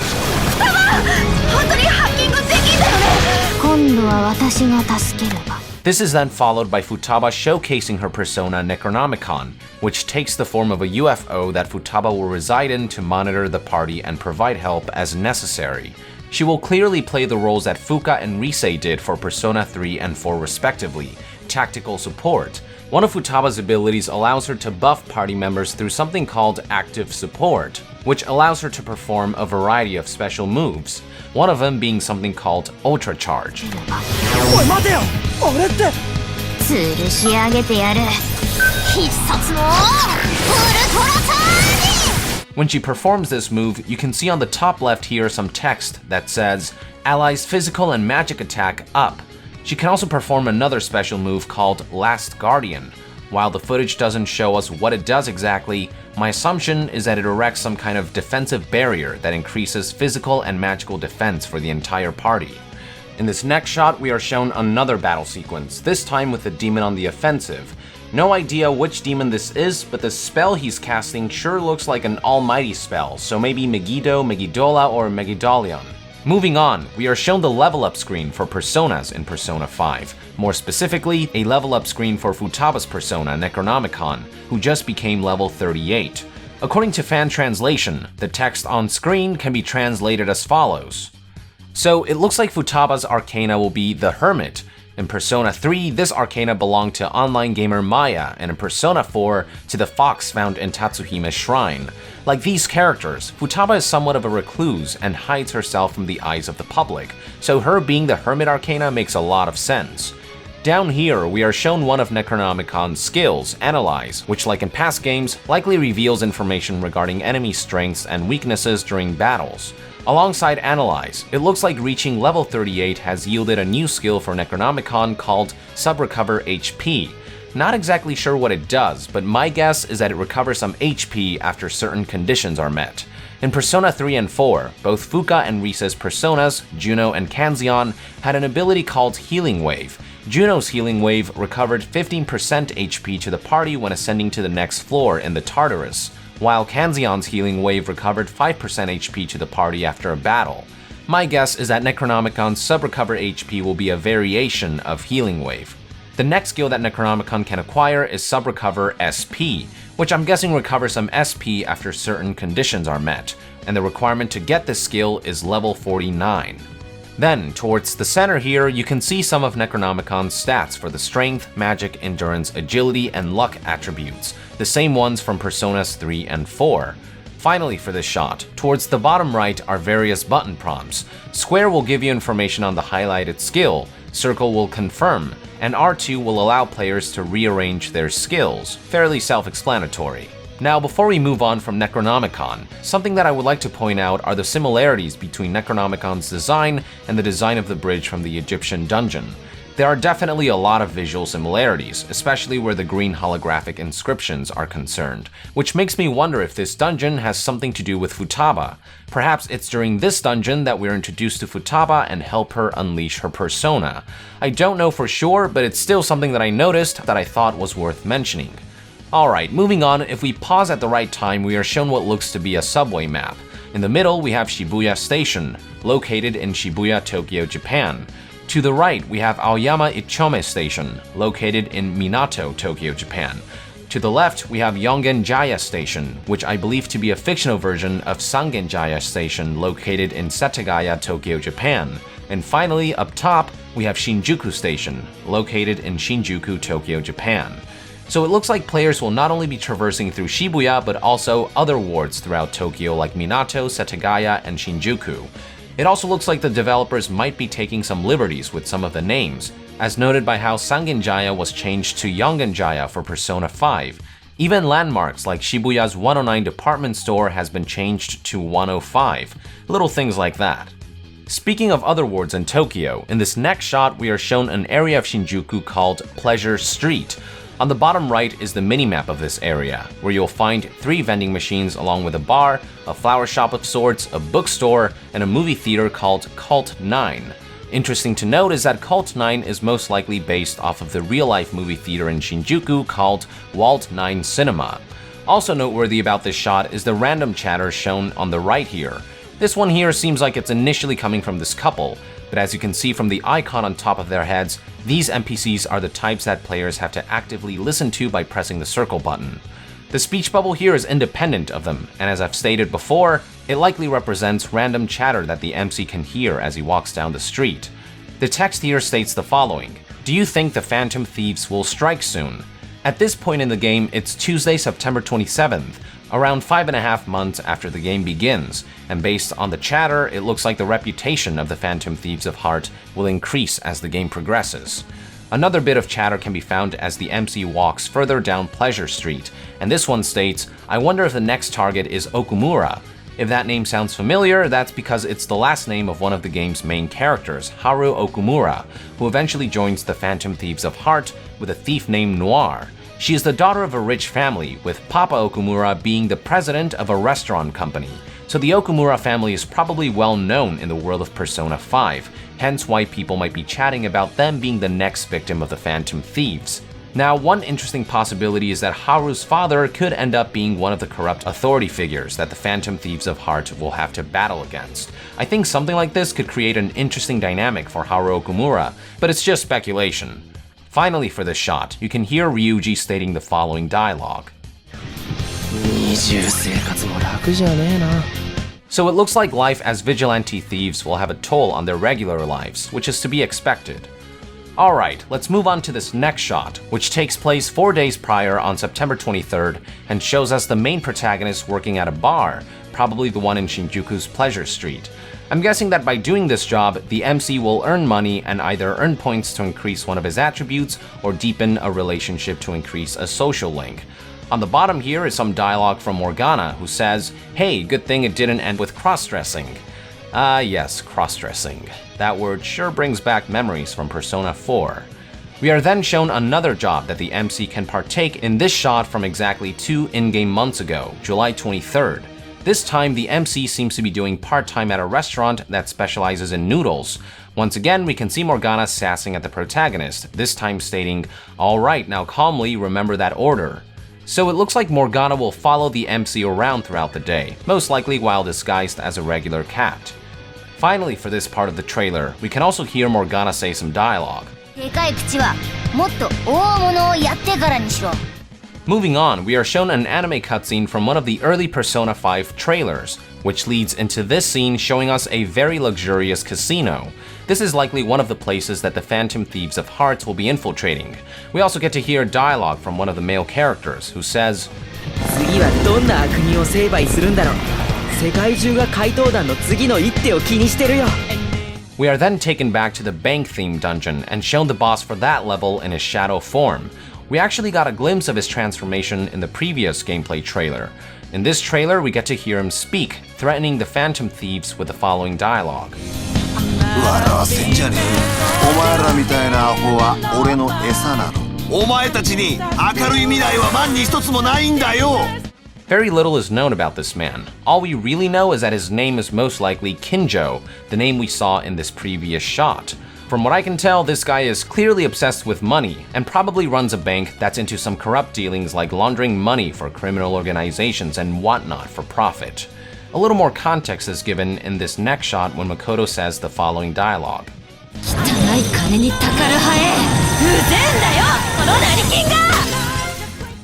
本当にハッキングできんだよね。今度は私が助けるわ。 This is then followed by Futaba showcasing her persona Necronomicon, which takes the form of a UFO that Futaba will reside in to monitor the party and provide help as necessary. She will clearly play the roles that Fuka and Rise did for Persona 3 and 4 respectively, tactical support. One of Futaba's abilities allows her to buff party members through something called active support, which allows her to perform a variety of special moves, one of them being something called Ultra Charge. おい待てよ俺って吊るし上げてやる必殺のウルトラチャージ When she performs this move, you can see on the top left here some text that says, Allies physical and magic attack up. She can also perform another special move called Last Guardian. While the footage doesn't show us what it does exactly, my assumption is that it erects some kind of defensive barrier that increases physical and magical defense for the entire party. In this next shot, we are shown another battle sequence, this time with a demon on the offensive. No idea which demon this is, but the spell he's casting sure looks like an almighty spell, so maybe Megiddo, Megidola, or Megidolion. Moving on, we are shown the level up screen for personas in Persona 5. More specifically, a level up screen for Futaba's persona, Necronomicon, who just became level 38. According to fan translation, the text on screen can be translated as follows. So it looks like Futaba's arcana will be the Hermit. In Persona 3, this arcana belonged to online gamer Maya, and in Persona 4, to the fox found in Tatsuhime's shrine. Like these characters, Futaba is somewhat of a recluse and hides herself from the eyes of the public, so her being the Hermit arcana makes a lot of sense. Down here, we are shown one of Necronomicon's skills, Analyze, which like in past games, likely reveals information regarding enemy strengths and weaknesses during battles. Alongside Analyze, it looks like reaching level 38 has yielded a new skill for Necronomicon called Sub-Recover HP. Not exactly sure what it does, but my guess is that it recovers some HP after certain conditions are met. In Persona 3 and 4, both Fuka and Risa's personas, Juno and Kanzeon, had an ability called Healing Wave. Juno's Healing Wave recovered 15% HP to the party when ascending to the next floor in the Tartarus, while Kanzeon's Healing Wave recovered 5% HP to the party after a battle. My guess is that Necronomicon's Sub-Recover HP will be a variation of Healing Wave. The next skill that Necronomicon can acquire is Sub-Recover SP, which I'm guessing recovers some SP after certain conditions are met, and the requirement to get this skill is level 49. Then, towards the center here, you can see some of Necronomicon's stats for the strength, magic, endurance, agility, and luck attributes, the same ones from Personas 3 and 4. Finally for this shot, towards the bottom right are various button prompts. Square will give you information on the highlighted skill, circle will confirm, and R2 will allow players to rearrange their skills. Fairly self-explanatory. Now, before we move on from Necronomicon, something that I would like to point out are the similarities between Necronomicon's design and the design of the bridge from the Egyptian dungeon. There are definitely a lot of visual similarities, especially where the green holographic inscriptions are concerned, which makes me wonder if this dungeon has something to do with Futaba. Perhaps it's during this dungeon that we're introduced to Futaba and help her unleash her persona. I don't know for sure, but it's still something that I noticed that I thought was worth mentioning. Alright, moving on, if we pause at the right time, we are shown what looks to be a subway map. In the middle, we have Shibuya Station, located in Shibuya, Tokyo, Japan. To the right, we have Aoyama Ichome Station, located in Minato, Tokyo, Japan. To the left, we have Yongen-Jaya Station, which I believe to be a fictional version of Sangen-Jaya Station, located in Setagaya, Tokyo, Japan. And finally, up top, we have Shinjuku Station, located in Shinjuku, Tokyo, Japan. So it looks like players will not only be traversing through Shibuya, but also other wards throughout Tokyo like Minato, Setagaya, and Shinjuku. It also looks like the developers might be taking some liberties with some of the names, as noted by how Sangen-Jaya was changed to Yongen-Jaya for Persona 5. Even landmarks like Shibuya's 109 department store has been changed to 105. Little things like that. Speaking of other wards in Tokyo, in this next shot we are shown an area of Shinjuku called Pleasure Street. On the bottom right is the minimap of this area, where you'll find 3 vending machines along with a bar, a flower shop of sorts, a bookstore, and a movie theater called Cult 9. Interesting to note is that Cult 9 is most likely based off of the real-life movie theater in Shinjuku called Walt 9 Cinema. Also noteworthy about this shot is the random chatter shown on the right here. This one here seems like it's initially coming from this couple, but as you can see from the icon on top of their heads, these NPCs are the types that players have to actively listen to by pressing the circle button. The speech bubble here is independent of them, and as I've stated before, it likely represents random chatter that the MC can hear as he walks down the street. The text here states the following: "Do you think the Phantom Thieves will strike soon?" At this point in the game, it's Tuesday, September 27th, around 5.5 months after the game begins, and based on the chatter, it looks like the reputation of the Phantom Thieves of Heart will increase as the game progresses. Another bit of chatter can be found as the MC walks further down Pleasure Street, and this one states, "I wonder if the next target is Okumura." If that name sounds familiar, that's because it's the last name of one of the game's main characters, Haru Okumura, who eventually joins the Phantom Thieves of Heart with a thief named Noir. She is the daughter of a rich family, with Papa Okumura being the president of a restaurant company. So the Okumura family is probably well known in the world of Persona 5, hence why people might be chatting about them being the next victim of the Phantom Thieves. Now, one interesting possibility is that Haru's father could end up being one of the corrupt authority figures that the Phantom Thieves of Heart will have to battle against. I think something like this could create an interesting dynamic for Haru Okumura, but it's just speculation. Finally for this shot, you can hear Ryuji stating the following dialogue. So it looks like life as vigilante thieves will have a toll on their regular lives, which is to be expected. Alright, let's move on to this next shot, which takes place 4 days prior on September 23rd and shows us the main protagonist working at a bar, probably the one in Shinjuku's Pleasure Street. I'm guessing that by doing this job, the MC will earn money and either earn points to increase one of his attributes or deepen a relationship to increase a social link. On the bottom here is some dialogue from Morgana, who says, "Hey, good thing it didn't end with cross-dressing." Ah yes, cross-dressing. That word sure brings back memories from Persona 4. We are then shown another job that the MC can partake in this shot from exactly 2 in-game months ago, July 23rd. This time, the MC seems to be doing part-time at a restaurant that specializes in noodles. Once again, we can see Morgana sassing at the protagonist, this time stating, "Alright, now calmly remember that order." So it looks like Morgana will follow the MC around throughout the day, most likely while disguised as a regular cat. Finally, for this part of the trailer, we can also hear Morgana say some dialogue. Moving on, we are shown an anime cutscene from one of the early Persona 5 trailers. which leads into this scene showing us a very luxurious casino. This is likely one of the places that the Phantom Thieves of Hearts will be infiltrating. We also get to hear dialogue from one of the male characters, who says, 次はどんな悪人を成敗するんだろう。世界中が怪盗団の次の一手を気にしてるよ。 We are then taken back to the bank-themed dungeon and shown the boss for that level in his shadow form. We actually got a glimpse of his transformation in the previous gameplay trailer. In this trailer, we get to hear him speak, threatening the Phantom Thieves with the following dialogue. 笑わせんじゃねえ。お前らみたいなアホは俺の餌なの。お前たちに明るい未来は万に一つもないんだよ。 Very little is known about this man. All we really know is that his name is most likely Kinjo, the name we saw in this previous shot. From what I can tell, this guy is clearly obsessed with money and probably runs a bank that's into some corrupt dealings like laundering money for criminal organizations and whatnot for profit. A little more context is given in this next shot when Makoto says the following dialogue. 汚い金にたかるハエ。うぜえんだよ、この成金が。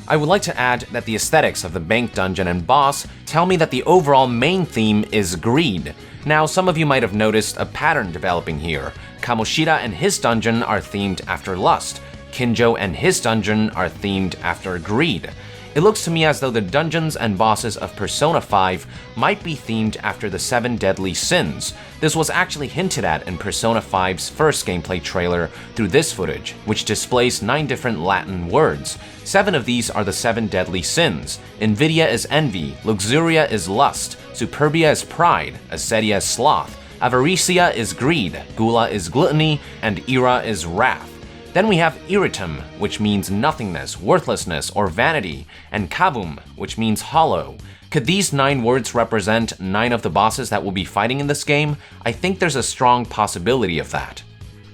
I would like to add that the aesthetics of the bank dungeon and boss tell me that the overall main theme is greed. Now, some of you might have noticed a pattern developing here. Kamoshida and his dungeon are themed after lust. Kinjo and his dungeon are themed after greed. It looks to me as though the dungeons and bosses of Persona 5 might be themed after the 7 deadly sins. This was actually hinted at in Persona 5's first gameplay trailer through this footage, which displays 9 different Latin words. 7 of these are the 7 deadly sins. Invidia is envy, Luxuria is lust, Superbia is pride, Acedia is sloth, Avaricia is greed, Gula is gluttony, and Ira is wrath. Then we have iritum, which means nothingness, worthlessness, or vanity, and kavum, which means hollow. Could these 9 words represent 9 of the bosses that we'll be fighting in this game? I think there's a strong possibility of that.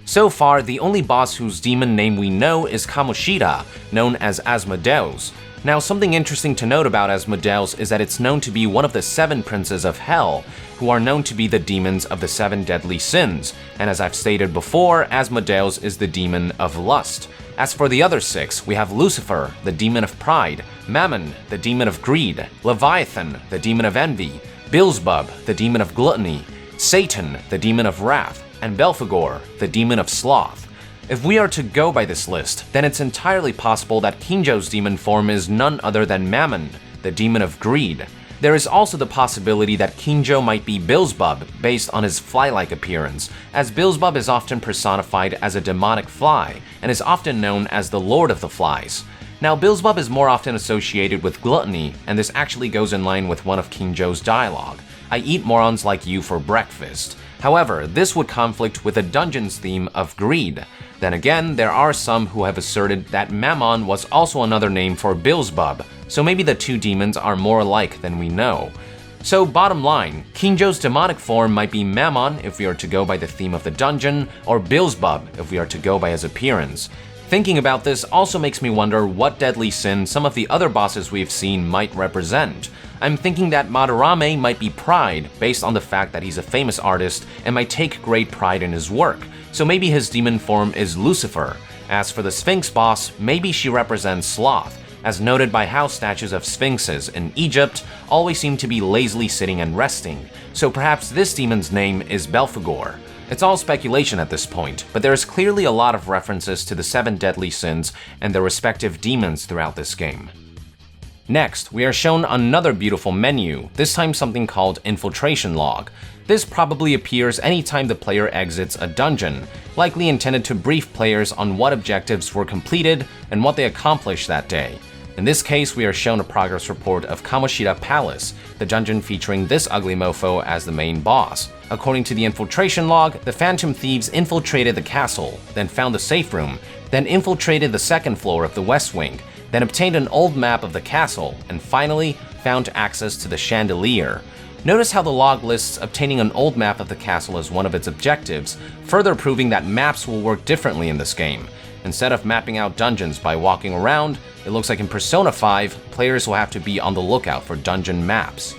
So far, the only boss whose demon name we know is Kamoshida, known as Asmodeus. Now, something interesting to note about Asmodeus is that it's known to be one of the 7 princes of hell, who are known to be the demons of the 7 deadly sins, and as I've stated before, Asmodeus is the demon of lust. As for the other 6, we have Lucifer, the demon of pride, Mammon, the demon of greed, Leviathan, the demon of envy, Beelzebub, the demon of gluttony, Satan, the demon of wrath, and Belphegor, the demon of sloth. If we are to go by this list, then it's entirely possible that Kinjo's demon form is none other than Mammon, the demon of greed. There is also the possibility that Kinjo might be Beelzebub, based on his fly-like appearance, as Beelzebub is often personified as a demonic fly, and is often known as the Lord of the Flies. Now, Beelzebub is more often associated with gluttony, and this actually goes in line with one of Kinjo's dialogue. I eat morons like you for breakfast. However, this would conflict with the dungeon's theme of greed. Then again, there are some who have asserted that Mammon was also another name for Beelzebub, so maybe the 2 demons are more alike than we know. So bottom line, Kinjo's demonic form might be Mammon if we are to go by the theme of the dungeon, or Beelzebub if we are to go by his appearance. Thinking about this also makes me wonder what deadly sin some of the other bosses we've seen might represent. I'm thinking that Madarame might be pride, based on the fact that he's a famous artist and might take great pride in his work, so maybe his demon form is Lucifer. As for the Sphinx boss, maybe she represents sloth, as noted by how statues of sphinxes in Egypt always seem to be lazily sitting and resting, so perhaps this demon's name is Belphegor. It's all speculation at this point, but there is clearly a lot of references to the 7 deadly sins and their respective demons throughout this game. Next, we are shown another beautiful menu, this time something called Infiltration Log. This probably appears anytime the player exits a dungeon, likely intended to brief players on what objectives were completed and what they accomplished that day. In this case, we are shown a progress report of Kamoshida Palace, the dungeon featuring this ugly mofo as the main boss. According to the infiltration log, the Phantom Thieves infiltrated the castle, then found the safe room, then infiltrated the 2nd floor of the West Wing, then obtained an old map of the castle, and finally found access to the chandelier. Notice how the log lists obtaining an old map of the castle as one of its objectives, further proving that maps will work differently in this game. Instead of mapping out dungeons by walking around, it looks like in Persona 5, players will have to be on the lookout for dungeon maps.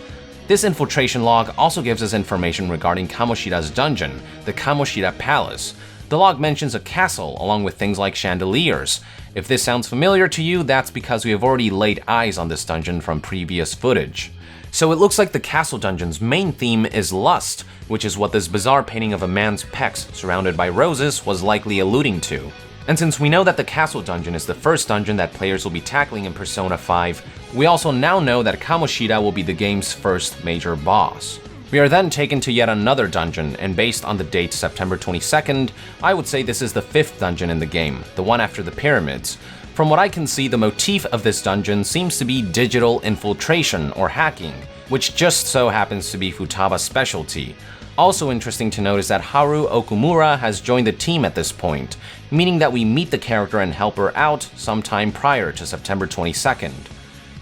This infiltration log also gives us information regarding Kamoshida's dungeon, the Kamoshida Palace. The log mentions a castle along with things like chandeliers. If this sounds familiar to you, that's because we have already laid eyes on this dungeon from previous footage. So it looks like the castle dungeon's main theme is lust, which is what this bizarre painting of a man's pecs surrounded by roses was likely alluding to. And since we know that the castle dungeon is the first dungeon that players will be tackling in Persona 5, we also now know that Kamoshida will be the game's first major boss. We are then taken to yet another dungeon, and based on the date September 22nd, I would say this is the 5th dungeon in the game, the one after the pyramids. From what I can see, the motif of this dungeon seems to be digital infiltration or hacking, which just so happens to be Futaba's specialty. Also interesting to note is that Haru Okumura has joined the team at this point, meaning that we meet the character and help her out sometime prior to September 22nd.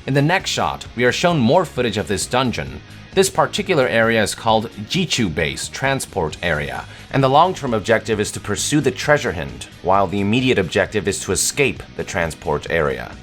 In the next shot, we are shown more footage of this dungeon. This particular area is called Jichu Base Transport Area, and the long-term objective is to pursue the treasure hint, while the immediate objective is to escape the transport area.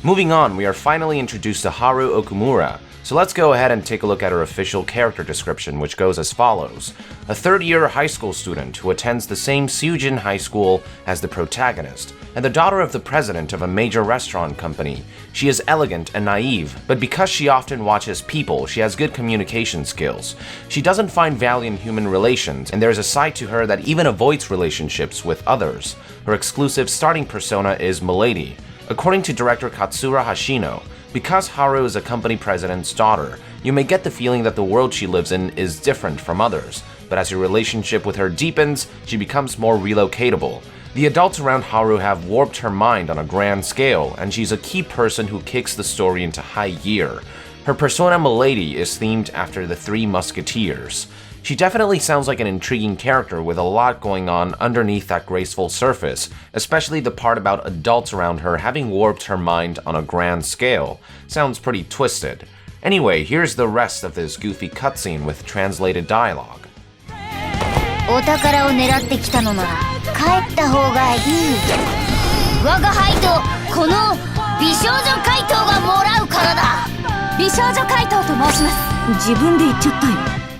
Moving on, we are finally introduced to Haru Okumura, so let's go ahead and take a look at her official character description, which goes as follows. A third-year high school student who attends the same Seujin High School as the protagonist, and the daughter of the president of a major restaurant company. She is elegant and naive, but because she often watches people, she has good communication skills. She doesn't find value in human relations, and there is a side to her that even avoids relationships with others. Her exclusive starting persona is Milady. According to director Katsura Hashino, because Haru is a company president's daughter, you may get the feeling that the world she lives in is different from others, but as your relationship with her deepens, she becomes more relocatable. The adults around Haru have warped her mind on a grand scale, and she's a key person who kicks the story into high gear. Her persona Milady is themed after the Three Musketeers. She definitely sounds like an intriguing character with a lot going on underneath that graceful surface, especially the part about adults around her having warped her mind on a grand scale. Sounds pretty twisted. Anyway, here's the rest of this goofy cutscene with translated dialogue. お宝を狙ってきたのなら帰った方がいい。我が輩とこの美少女怪盗がもらうからだ。美少女怪盗と申します。自分で言っちゃったよ。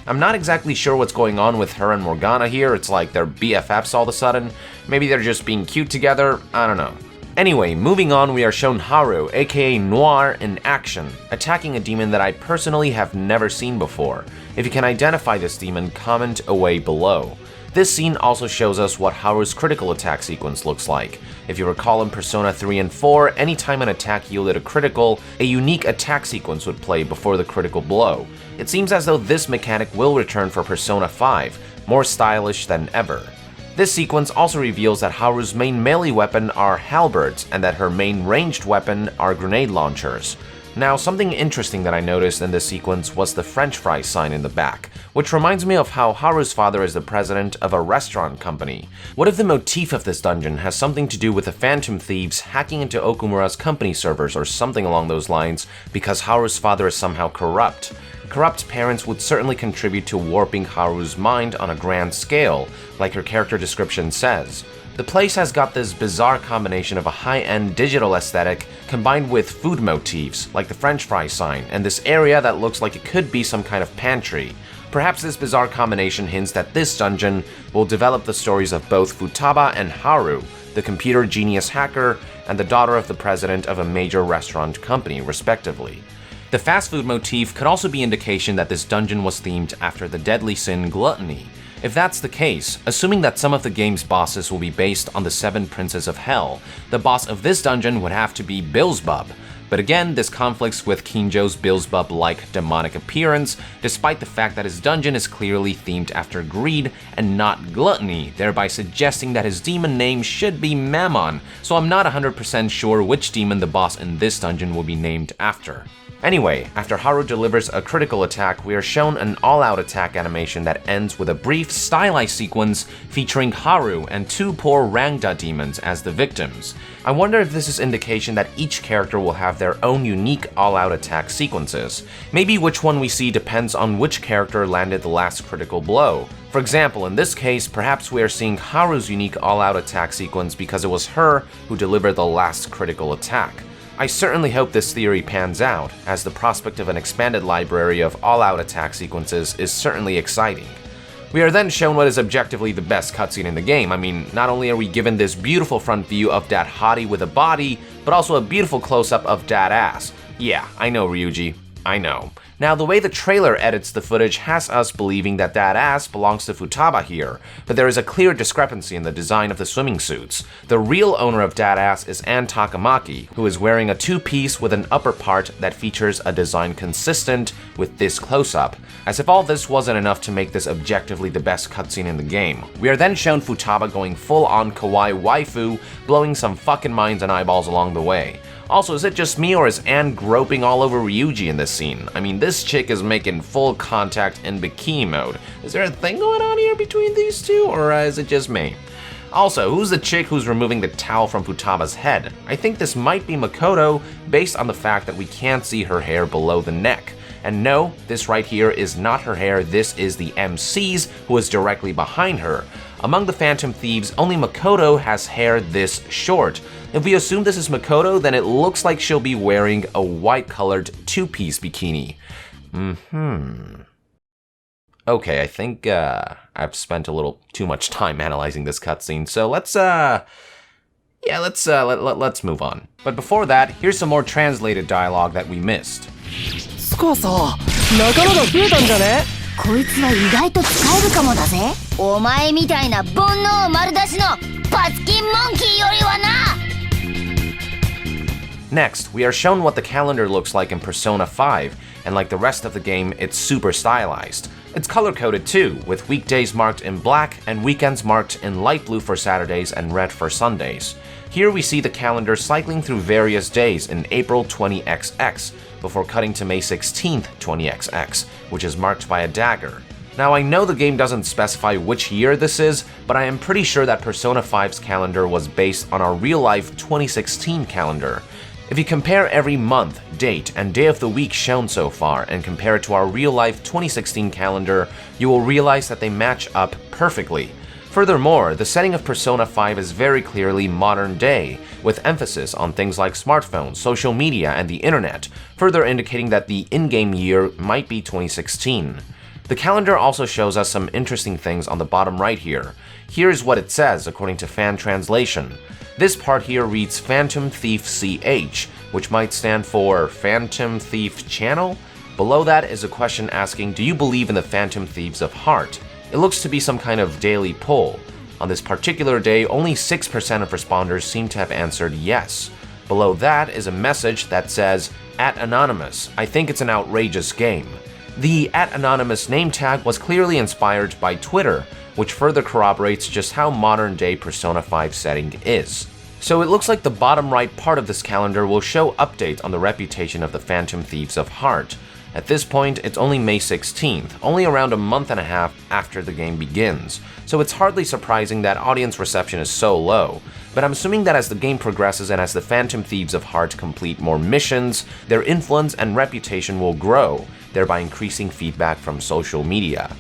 I'm not exactly sure what's going on with her and Morgana here. It's like they're BFFs all of a sudden. Maybe they're just being cute together. I don't know. Anyway, moving on, we are shown Haru, aka Noir, in action, attacking a demon that I personally have never seen before. If you can identify this demon, comment away below. This scene also shows us what Haru's critical attack sequence looks like. If you recall in Persona 3 and 4, anytime an attack yielded a critical, a unique attack sequence would play before the critical blow. It seems as though this mechanic will return for Persona 5, more stylish than ever. This sequence also reveals that Haru's main melee weapon are halberds and that her main ranged weapon are grenade launchers. Now, something interesting that I noticed in this sequence was the French fry sign in the back, which reminds me of how Haru's father is the president of a restaurant company. What if the motif of this dungeon has something to do with the Phantom Thieves hacking into Okumura's company servers or something along those lines because Haru's father is somehow corrupt? Corrupt parents would certainly contribute to warping Haru's mind on a grand scale, like her character description says. The place has got this bizarre combination of a high-end digital aesthetic combined with food motifs, like the French fry sign, and this area that looks like it could be some kind of pantry. Perhaps this bizarre combination hints that this dungeon will develop the stories of both Futaba and Haru, the computer genius hacker and the daughter of the president of a major restaurant company, respectively. The fast food motif could also be indication that this dungeon was themed after the deadly sin gluttony. If that's the case, assuming that some of the game's bosses will be based on the 7 Princes of Hell, the boss of this dungeon would have to be Beelzebub. But again, this conflicts with Kinjo's Beelzebub-like demonic appearance, despite the fact that his dungeon is clearly themed after greed and not gluttony, thereby suggesting that his demon name should be Mammon, so I'm not 100% sure which demon the boss in this dungeon will be named after. Anyway, after Haru delivers a critical attack, we are shown an all-out attack animation that ends with a brief, stylized sequence featuring Haru and 2 poor Rangda demons as the victims. I wonder if this is indication that each character will have their own unique all-out attack sequences. Maybe which one we see depends on which character landed the last critical blow. For example, in this case, perhaps we are seeing Haru's unique all-out attack sequence because it was her who delivered the last critical attack. I certainly hope this theory pans out, as the prospect of an expanded library of all-out attack sequences is certainly exciting. We are then shown what is objectively the best cutscene in the game. I mean, not only are we given this beautiful front view of that hottie with a body, but also a beautiful close-up of that ass. Yeah, I know, Ryuji. I know. Now, the way the trailer edits the footage has us believing that ass belongs to Futaba here, but there is a clear discrepancy in the design of the swimming suits. The real owner of ass is Ann Takamaki, who is wearing a two-piece with an upper part that features a design consistent with this close-up. As if all this wasn't enough to make this objectively the best cutscene in the game, we are then shown Futaba going full-on kawaii waifu, blowing some fucking minds and eyeballs along the way. Also, is it just me or is Ann groping all over Ryuji in this scene? I mean, this chick is making full contact in bikini mode. Is there a thing going on here between these two, or is it just me? Also, who's the chick who's removing the towel from Futaba's head? I think this might be Makoto, based on the fact that we can't see her hair below the neck. And no, this right here is not her hair, this is the MC's who is directly behind her. Among the Phantom Thieves, only Makoto has hair this short. If we assume this is Makoto, then it looks like she'll be wearing a white-colored two-piece bikini. Okay, I think I've spent a little too much time analyzing this cutscene, so let's move on. But before that, here's some more translated dialogue that we missed. スコアさ、仲間が増えたんじゃね？こいつは意外と使えるかもだぜ。お前みたいな煩悩丸出しのパツキンモンキーよりはな。Next, we are shown what the calendar looks like in Persona 5, and like the rest of the game, it's super stylized. It's color-coded too, with weekdays marked in black and weekends marked in light blue for Saturdays and red for Sundays. Here we see the calendar cycling through various days in April 20XX, before cutting to May 16th 20XX, which is marked by a dagger. Now, I know the game doesn't specify which year this is, but I am pretty sure that Persona 5's calendar was based on our real-life 2016 calendar. If you compare every month, date, and day of the week shown so far and compare it to our real-life 2016 calendar, you will realize that they match up perfectly. Furthermore, the setting of Persona 5 is very clearly modern day, with emphasis on things like smartphones, social media, and the internet, further indicating that the in-game year might be 2016. The calendar also shows us some interesting things on the bottom right here. Here's what it says according to fan translation. This part here reads Phantom Thief CH, which might stand for Phantom Thief Channel. Below that is a question asking, do you believe in the Phantom Thieves of Heart? It looks to be some kind of daily poll. On this particular day, only 6% of responders seem to have answered yes. Below that is a message that says, @Anonymous, I think it's an outrageous game. The @Anonymous name tag was clearly inspired by Twitter, which further corroborates just how modern-day Persona 5 setting is. So it looks like the bottom right part of this calendar will show updates on the reputation of the Phantom Thieves of Heart. At this point, it's only May 16th, only around a month and a half after the game begins, so it's hardly surprising that audience reception is so low. But I'm assuming that as the game progresses and as the Phantom Thieves of Heart complete more missions, their influence and reputation will grow, thereby increasing feedback from social media.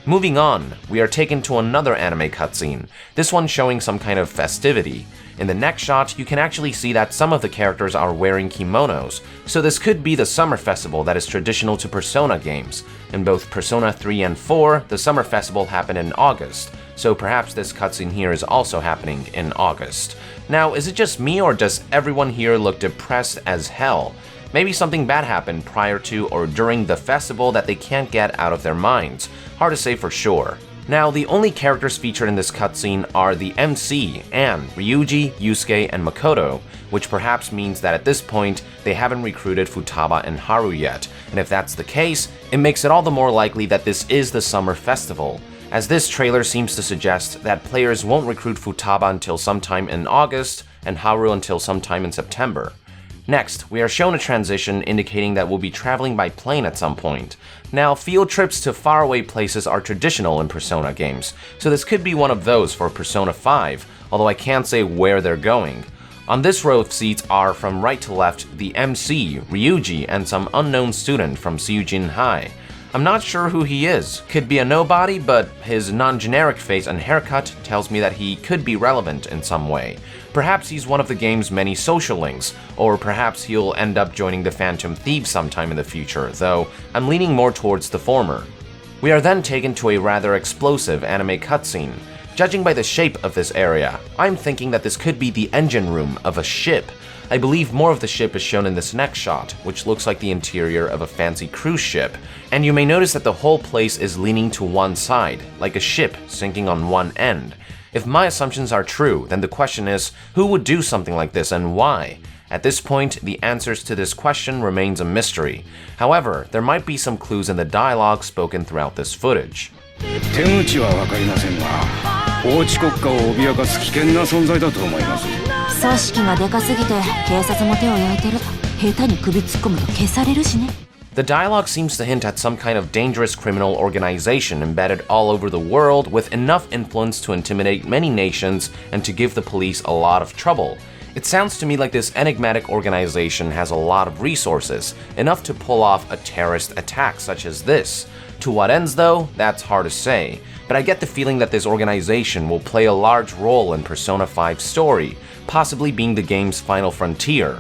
Moving on, we are taken to another anime cutscene, this one showing some kind of festivity. In the next shot, you can actually see that some of the characters are wearing kimonos, so this could be the summer festival that is traditional to Persona games. In both Persona 3 and 4, the summer festival happened in August, so perhaps this cutscene here is also happening in August. Now, is it just me or does everyone here look depressed as hell? Maybe something bad happened prior to or during the festival that they can't get out of their minds. Hard to say for sure. Now, the only characters featured in this cutscene are the MC, Ann, Ryuji, Yusuke, and Makoto, which perhaps means that at this point, they haven't recruited Futaba and Haru yet, and if that's the case, it makes it all the more likely that this is the summer festival, as this trailer seems to suggest that players won't recruit Futaba until sometime in August, and Haru until sometime in September. Next, we are shown a transition indicating that we'll be traveling by plane at some point. Now, field trips to faraway places are traditional in Persona games, so this could be one of those for Persona 5, although I can't say where they're going. On this row of seats are, from right to left, the MC, Ryuji, and some unknown student from Seiyujin High. I'm not sure who he is. Could be a nobody, but his non-generic face and haircut tells me that he could be relevant in some way. Perhaps he's one of the game's many social links, or perhaps he'll end up joining the Phantom Thieves sometime in the future, though I'm leaning more towards the former. We are then taken to a rather explosive anime cutscene. Judging by the shape of this area, I'm thinking that this could be the engine room of a ship. I believe more of the ship is shown in this next shot, which looks like the interior of a fancy cruise ship. And you may notice that the whole place is leaning to one side, like a ship sinking on one end. If my assumptions are true, then the question is, who would do something like this and why? At this point, the answers to this question remains a mystery. However, there might be some clues in the dialogue spoken throughout this footage. 手口はわかりませんが、法治国家を脅かす危険な存在だと思います。組織がでかすぎて警察も手を焼いてる。下手に首突っ込むと消されるしね。The dialogue seems to hint at some kind of dangerous criminal organization embedded all over the world with enough influence to intimidate many nations and to give the police a lot of trouble. It sounds to me like this enigmatic organization has a lot of resources, enough to pull off a terrorist attack such as this. To what ends though, that's hard to say, but I get the feeling that this organization will play a large role in Persona 5's story, possibly being the game's final frontier.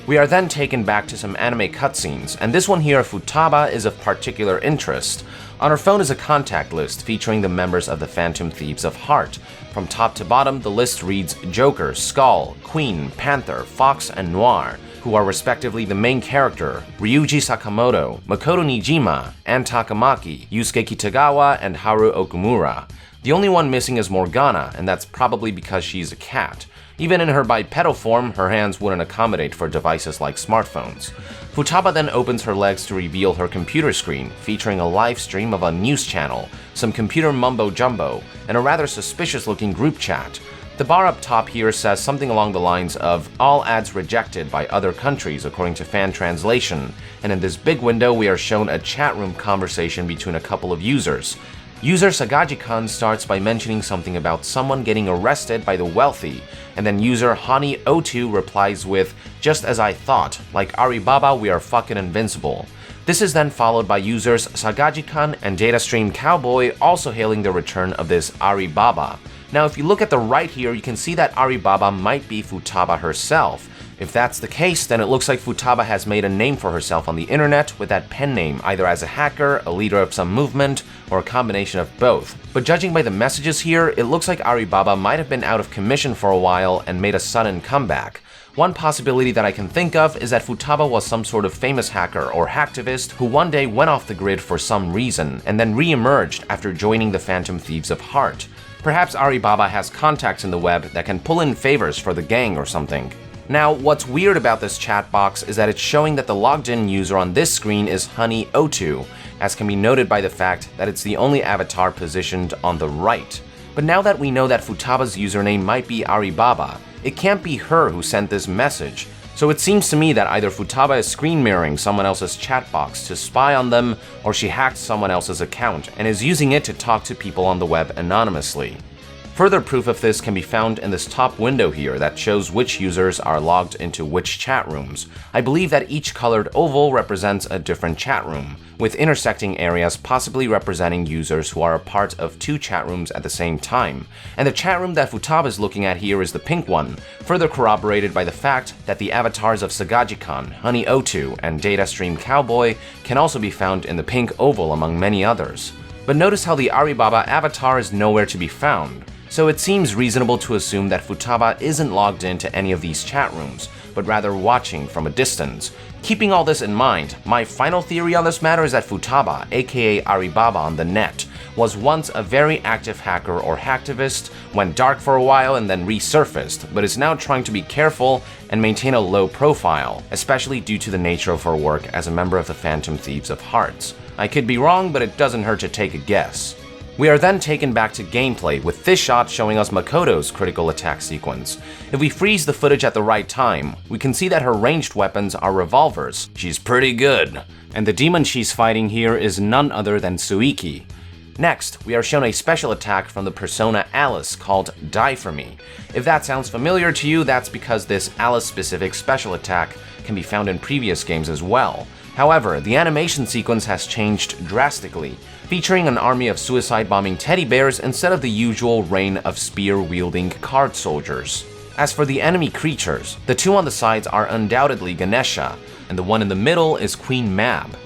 We are then taken back to some anime cutscenes, and this one here of Futaba is of particular interest. On her phone is a contact list featuring the members of the Phantom Thieves of Heart. From top to bottom, the list reads Joker, Skull, Queen, Panther, Fox, and Noir, who are respectively the main character, Ryuji Sakamoto, Makoto Nijima, Ann Takamaki, Yusuke Kitagawa, and Haru Okumura. The only one missing is Morgana, and that's probably because she's a cat. Even in her bipedal form, her hands wouldn't accommodate for devices like smartphones. Futaba then opens her legs to reveal her computer screen, featuring a live stream of a news channel, some computer mumbo-jumbo, and a rather suspicious-looking group chat. The bar up top here says something along the lines of all ads rejected by other countries according to fan translation, and in this big window we are shown a chat room conversation between a couple of users. User Sagaji-kan starts by mentioning something about someone getting arrested by the wealthy, and then user Hani02 replies with, "Just as I thought, like Aribaba, we are fucking invincible." This is then followed by users Sagaji-kan and Datastream Cowboy also hailing the return of this Aribaba. Now if you look at the right here, you can see that Aribaba might be Futaba herself. If that's the case, then it looks like Futaba has made a name for herself on the internet with that pen name, either as a hacker, a leader of some movement, or a combination of both. But judging by the messages here, it looks like Aribaba might have been out of commission for a while and made a sudden comeback. One possibility that I can think of is that Futaba was some sort of famous hacker or hacktivist who one day went off the grid for some reason and then re-emerged after joining the Phantom Thieves of Heart. Perhaps Aribaba has contacts in the web that can pull in favors for the gang or something. Now, what's weird about this chat box is that it's showing that the logged in user on this screen is Hani02, as can be noted by the fact that it's the only avatar positioned on the right. But now that we know that Futaba's username might be Aribaba, it can't be her who sent this message. So it seems to me that either Futaba is screen mirroring someone else's chat box to spy on them, or she hacked someone else's account and is using it to talk to people on the web anonymously. Further proof of this can be found in this top window here that shows which users are logged into which chat rooms. I believe that each colored oval represents a different chat room, with intersecting areas possibly representing users who are a part of two chat rooms at the same time. And the chat room that Futaba is looking at here is the pink one, further corroborated by the fact that the avatars of Sagaji-kan, Hani02, and Datastream Cowboy can also be found in the pink oval among many others. But notice how the Aribaba avatar is nowhere to be found. So it seems reasonable to assume that Futaba isn't logged into any of these chat rooms, but rather watching from a distance. Keeping all this in mind, my final theory on this matter is that Futaba, aka Aribaba on the net, was once a very active hacker or hacktivist, went dark for a while and then resurfaced, but is now trying to be careful and maintain a low profile, especially due to the nature of her work as a member of the Phantom Thieves of Hearts. I could be wrong, but it doesn't hurt to take a guess. We are then taken back to gameplay, with this shot showing us Makoto's critical attack sequence. If we freeze the footage at the right time, we can see that her ranged weapons are revolvers. She's pretty good. And the demon she's fighting here is none other than Suiki. Next, we are shown a special attack from the persona Alice called Die For Me. If that sounds familiar to you, that's because this Alice-specific special attack can be found in previous games as well. However, the animation sequence has changed drastically, featuring an army of suicide-bombing teddy bears instead of the usual reign of spear-wielding card soldiers. As for the enemy creatures, the two on the sides are undoubtedly Ganesha, and the one in the middle is Queen Mab.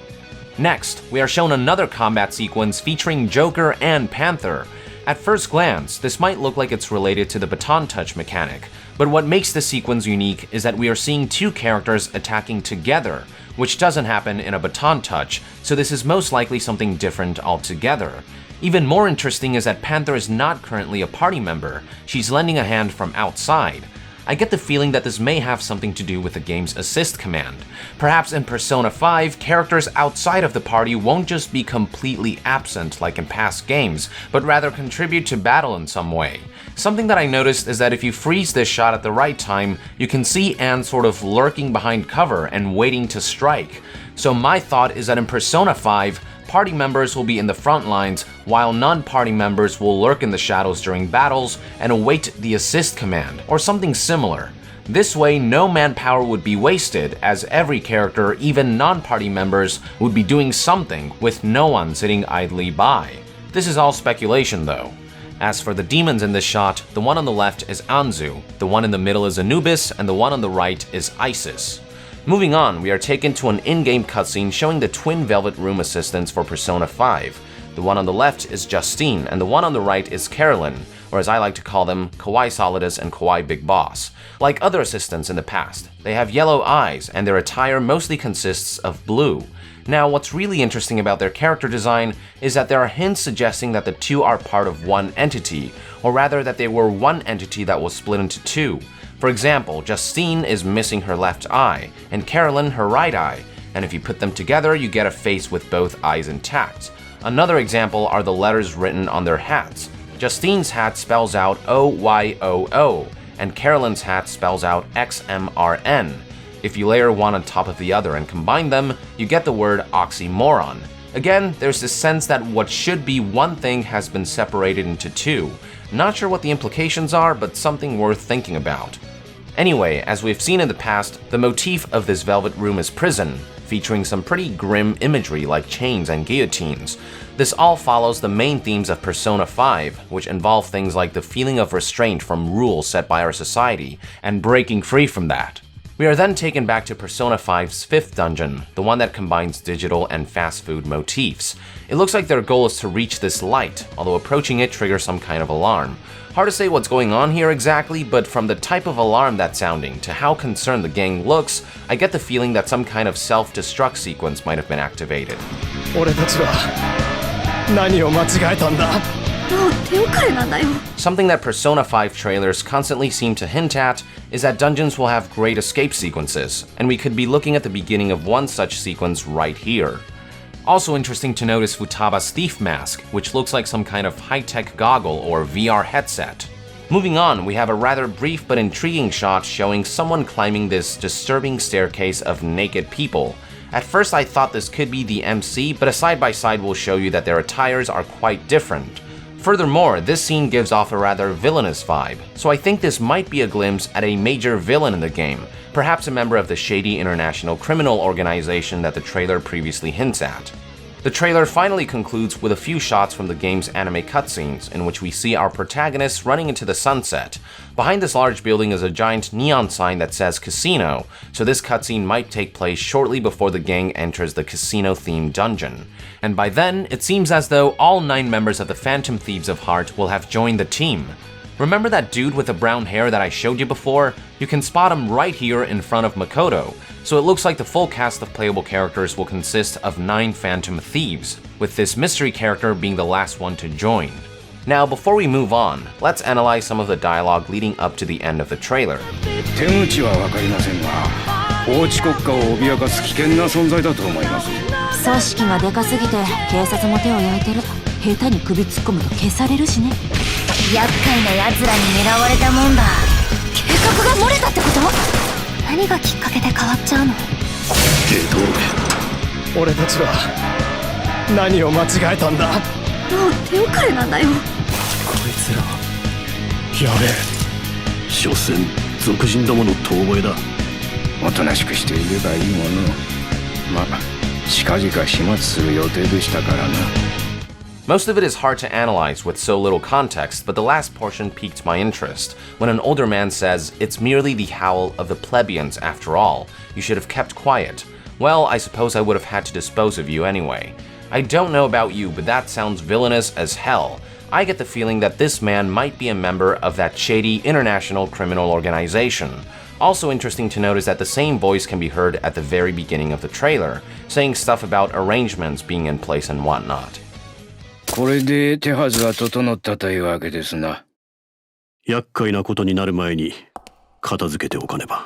Next, we are shown another combat sequence featuring Joker and Panther. At first glance, this might look like it's related to the baton touch mechanic, but what makes this sequence unique is that we are seeing two characters attacking together, which doesn't happen in a baton touch, so this is most likely something different altogether. Even more interesting is that Panther is not currently a party member, she's lending a hand from outside. I get the feeling that this may have something to do with the game's assist command. Perhaps in Persona 5, characters outside of the party won't just be completely absent like in past games, but rather contribute to battle in some way. Something that I noticed is that if you freeze this shot at the right time, you can see Anne sort of lurking behind cover and waiting to strike. So my thought is that in Persona 5, party members will be in the front lines, while non-party members will lurk in the shadows during battles and await the assist command, or something similar. This way, no manpower would be wasted, as every character, even non-party members, would be doing something with no one sitting idly by. This is all speculation though. As for the demons in this shot, the one on the left is Anzu, the one in the middle is Anubis, and the one on the right is Isis. Moving on, we are taken to an in-game cutscene showing the twin Velvet Room assistants for Persona 5. The one on the left is Justine, and the one on the right is Carolyn, or as I like to call them, Kawaii Solidus and Kawaii Big Boss. Like other assistants in the past, they have yellow eyes, and their attire mostly consists of blue. Now, what's really interesting about their character design is that there are hints suggesting that the two are part of one entity, or rather that they were one entity that was split into two. For example, Justine is missing her left eye, and Carolyn her right eye, and if you put them together, you get a face with both eyes intact. Another example are the letters written on their hats. Justine's hat spells out OYOO, and Carolyn's hat spells out XMRN. If you layer one on top of the other and combine them, you get the word oxymoron. Again, there's this sense that what should be one thing has been separated into two. Not sure what the implications are, but something worth thinking about. Anyway, as we've seen in the past, the motif of this Velvet Room is prison, featuring some pretty grim imagery like chains and guillotines. This all follows the main themes of Persona 5, which involve things like the feeling of restraint from rules set by our society, and breaking free from that. We are then taken back to Persona 5's 5th dungeon, the one that combines digital and fast food motifs. It looks like their goal is to reach this light, although approaching it triggers some kind of alarm. Hard to say what's going on here exactly, but from the type of alarm that's sounding to how concerned the gang looks, I get the feeling that some kind of self-destruct sequence might have been activated. 俺たちは何を間違えたんだ。もう手遅れなんだよ。 Something that Persona 5 trailers constantly seem to hint at is that dungeons will have great escape sequences, and we could be looking at the beginning of one such sequence right here. Also interesting to note is Futaba's thief mask, which looks like some kind of high-tech goggle or VR headset. Moving on, we have a rather brief but intriguing shot showing someone climbing this disturbing staircase of naked people. At first I thought this could be the MC, but a side-by-side will show you that their attires are quite different. Furthermore, this scene gives off a rather villainous vibe, so I think this might be a glimpse at a major villain in the game, perhaps a member of the shady international criminal organization that the trailer previously hints at. The trailer finally concludes with a few shots from the game's anime cutscenes, in which we see our protagonist running into the sunset. Behind this large building is a giant neon sign that says casino, so this cutscene might take place shortly before the gang enters the casino-themed dungeon. And by then, it seems as though all 9 members of the Phantom Thieves of Heart will have joined the team. Remember that dude with the brown hair that I showed you before? You can spot him right here in front of Makoto, so it looks like the full cast of playable characters will consist of 9 Phantom Thieves, with this mystery character being the last one to join. Now, before we move on, let's analyze some of the dialogue leading up to the end of the trailer. 手口は分かりませんが、法治国家を脅かす危険な存在だと思います。組織がでかすぎて警察も手を焼いてる。下手に首突っ込むと消されるしね。厄介な奴らに狙われたもんだ。計画が漏れたってこと？何がきっかけで変わっちゃうの？俺たちは何を間違えたんだ。もう手遅れなんだよ。こいつらやべえ。所詮俗人どもの遠吠えだ。おとなしくしていればいいもの。まあ近々始末する予定でしたからな。Most of it is hard to analyze with so little context, but the last portion piqued my interest, when an older man says, "It's merely the howl of the plebeians after all. You should have kept quiet." Well, I suppose I would have had to dispose of you anyway. I don't know about you, but that sounds villainous as hell. I get the feeling that this man might be a member of that shady international criminal organization. Also interesting to note is that the same voice can be heard at the very beginning of the trailer, saying stuff about arrangements being in place and whatnot. これで手はずは整ったというわけですな。厄介なことになる前に片付けておかねば。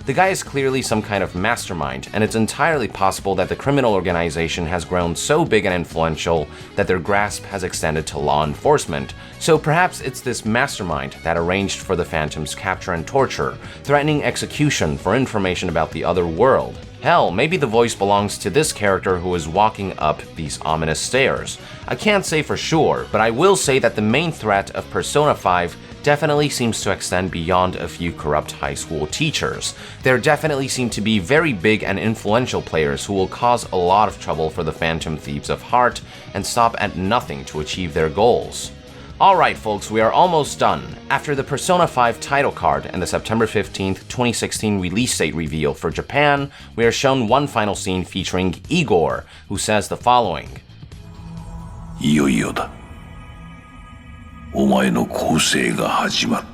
The guy is clearly some kind of mastermind, and it's entirely possible that the criminal organization has grown so big and influential that their grasp has extended to law enforcement. So perhaps it's this mastermind that arranged for the Phantom's capture and torture, threatening execution for information about the other world. Hell, maybe the voice belongs to this character who is walking up these ominous stairs. I can't say for sure, but I will say that the main threat of Persona 5 definitely seems to extend beyond a few corrupt high school teachers. There definitely seem to be very big and influential players who will cause a lot of trouble for the Phantom Thieves of Heart and stop at nothing to achieve their goals. Alright folks, we are almost done. After the Persona 5 title card and the September 15th, 2016 release date reveal for Japan, we are shown one final scene featuring Igor, who says the following. いよいよだ。お前の更生が始ま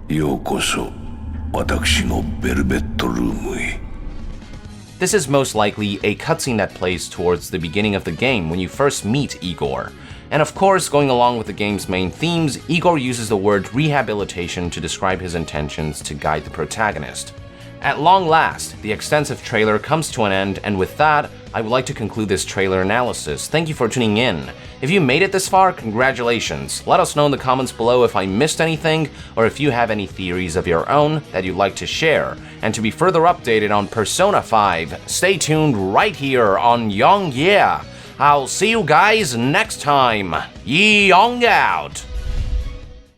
る。ようこそ私のベルベットルームへ。This is most likely a cutscene that plays towards the beginning of the game when you first meet Igor. And of course, going along with the game's main themes, Igor uses the word rehabilitation to describe his intentions to guide the protagonist. At long last, the extensive trailer comes to an end, and with that, I would like to conclude this trailer analysis. Thank you for tuning in. If you made it this far, congratulations. Let us know in the comments below if I missed anything, or if you have any theories of your own that you'd like to share. And to be further updated on Persona 5, stay tuned right here on Young Yeah. I'll see you guys next time. Young out!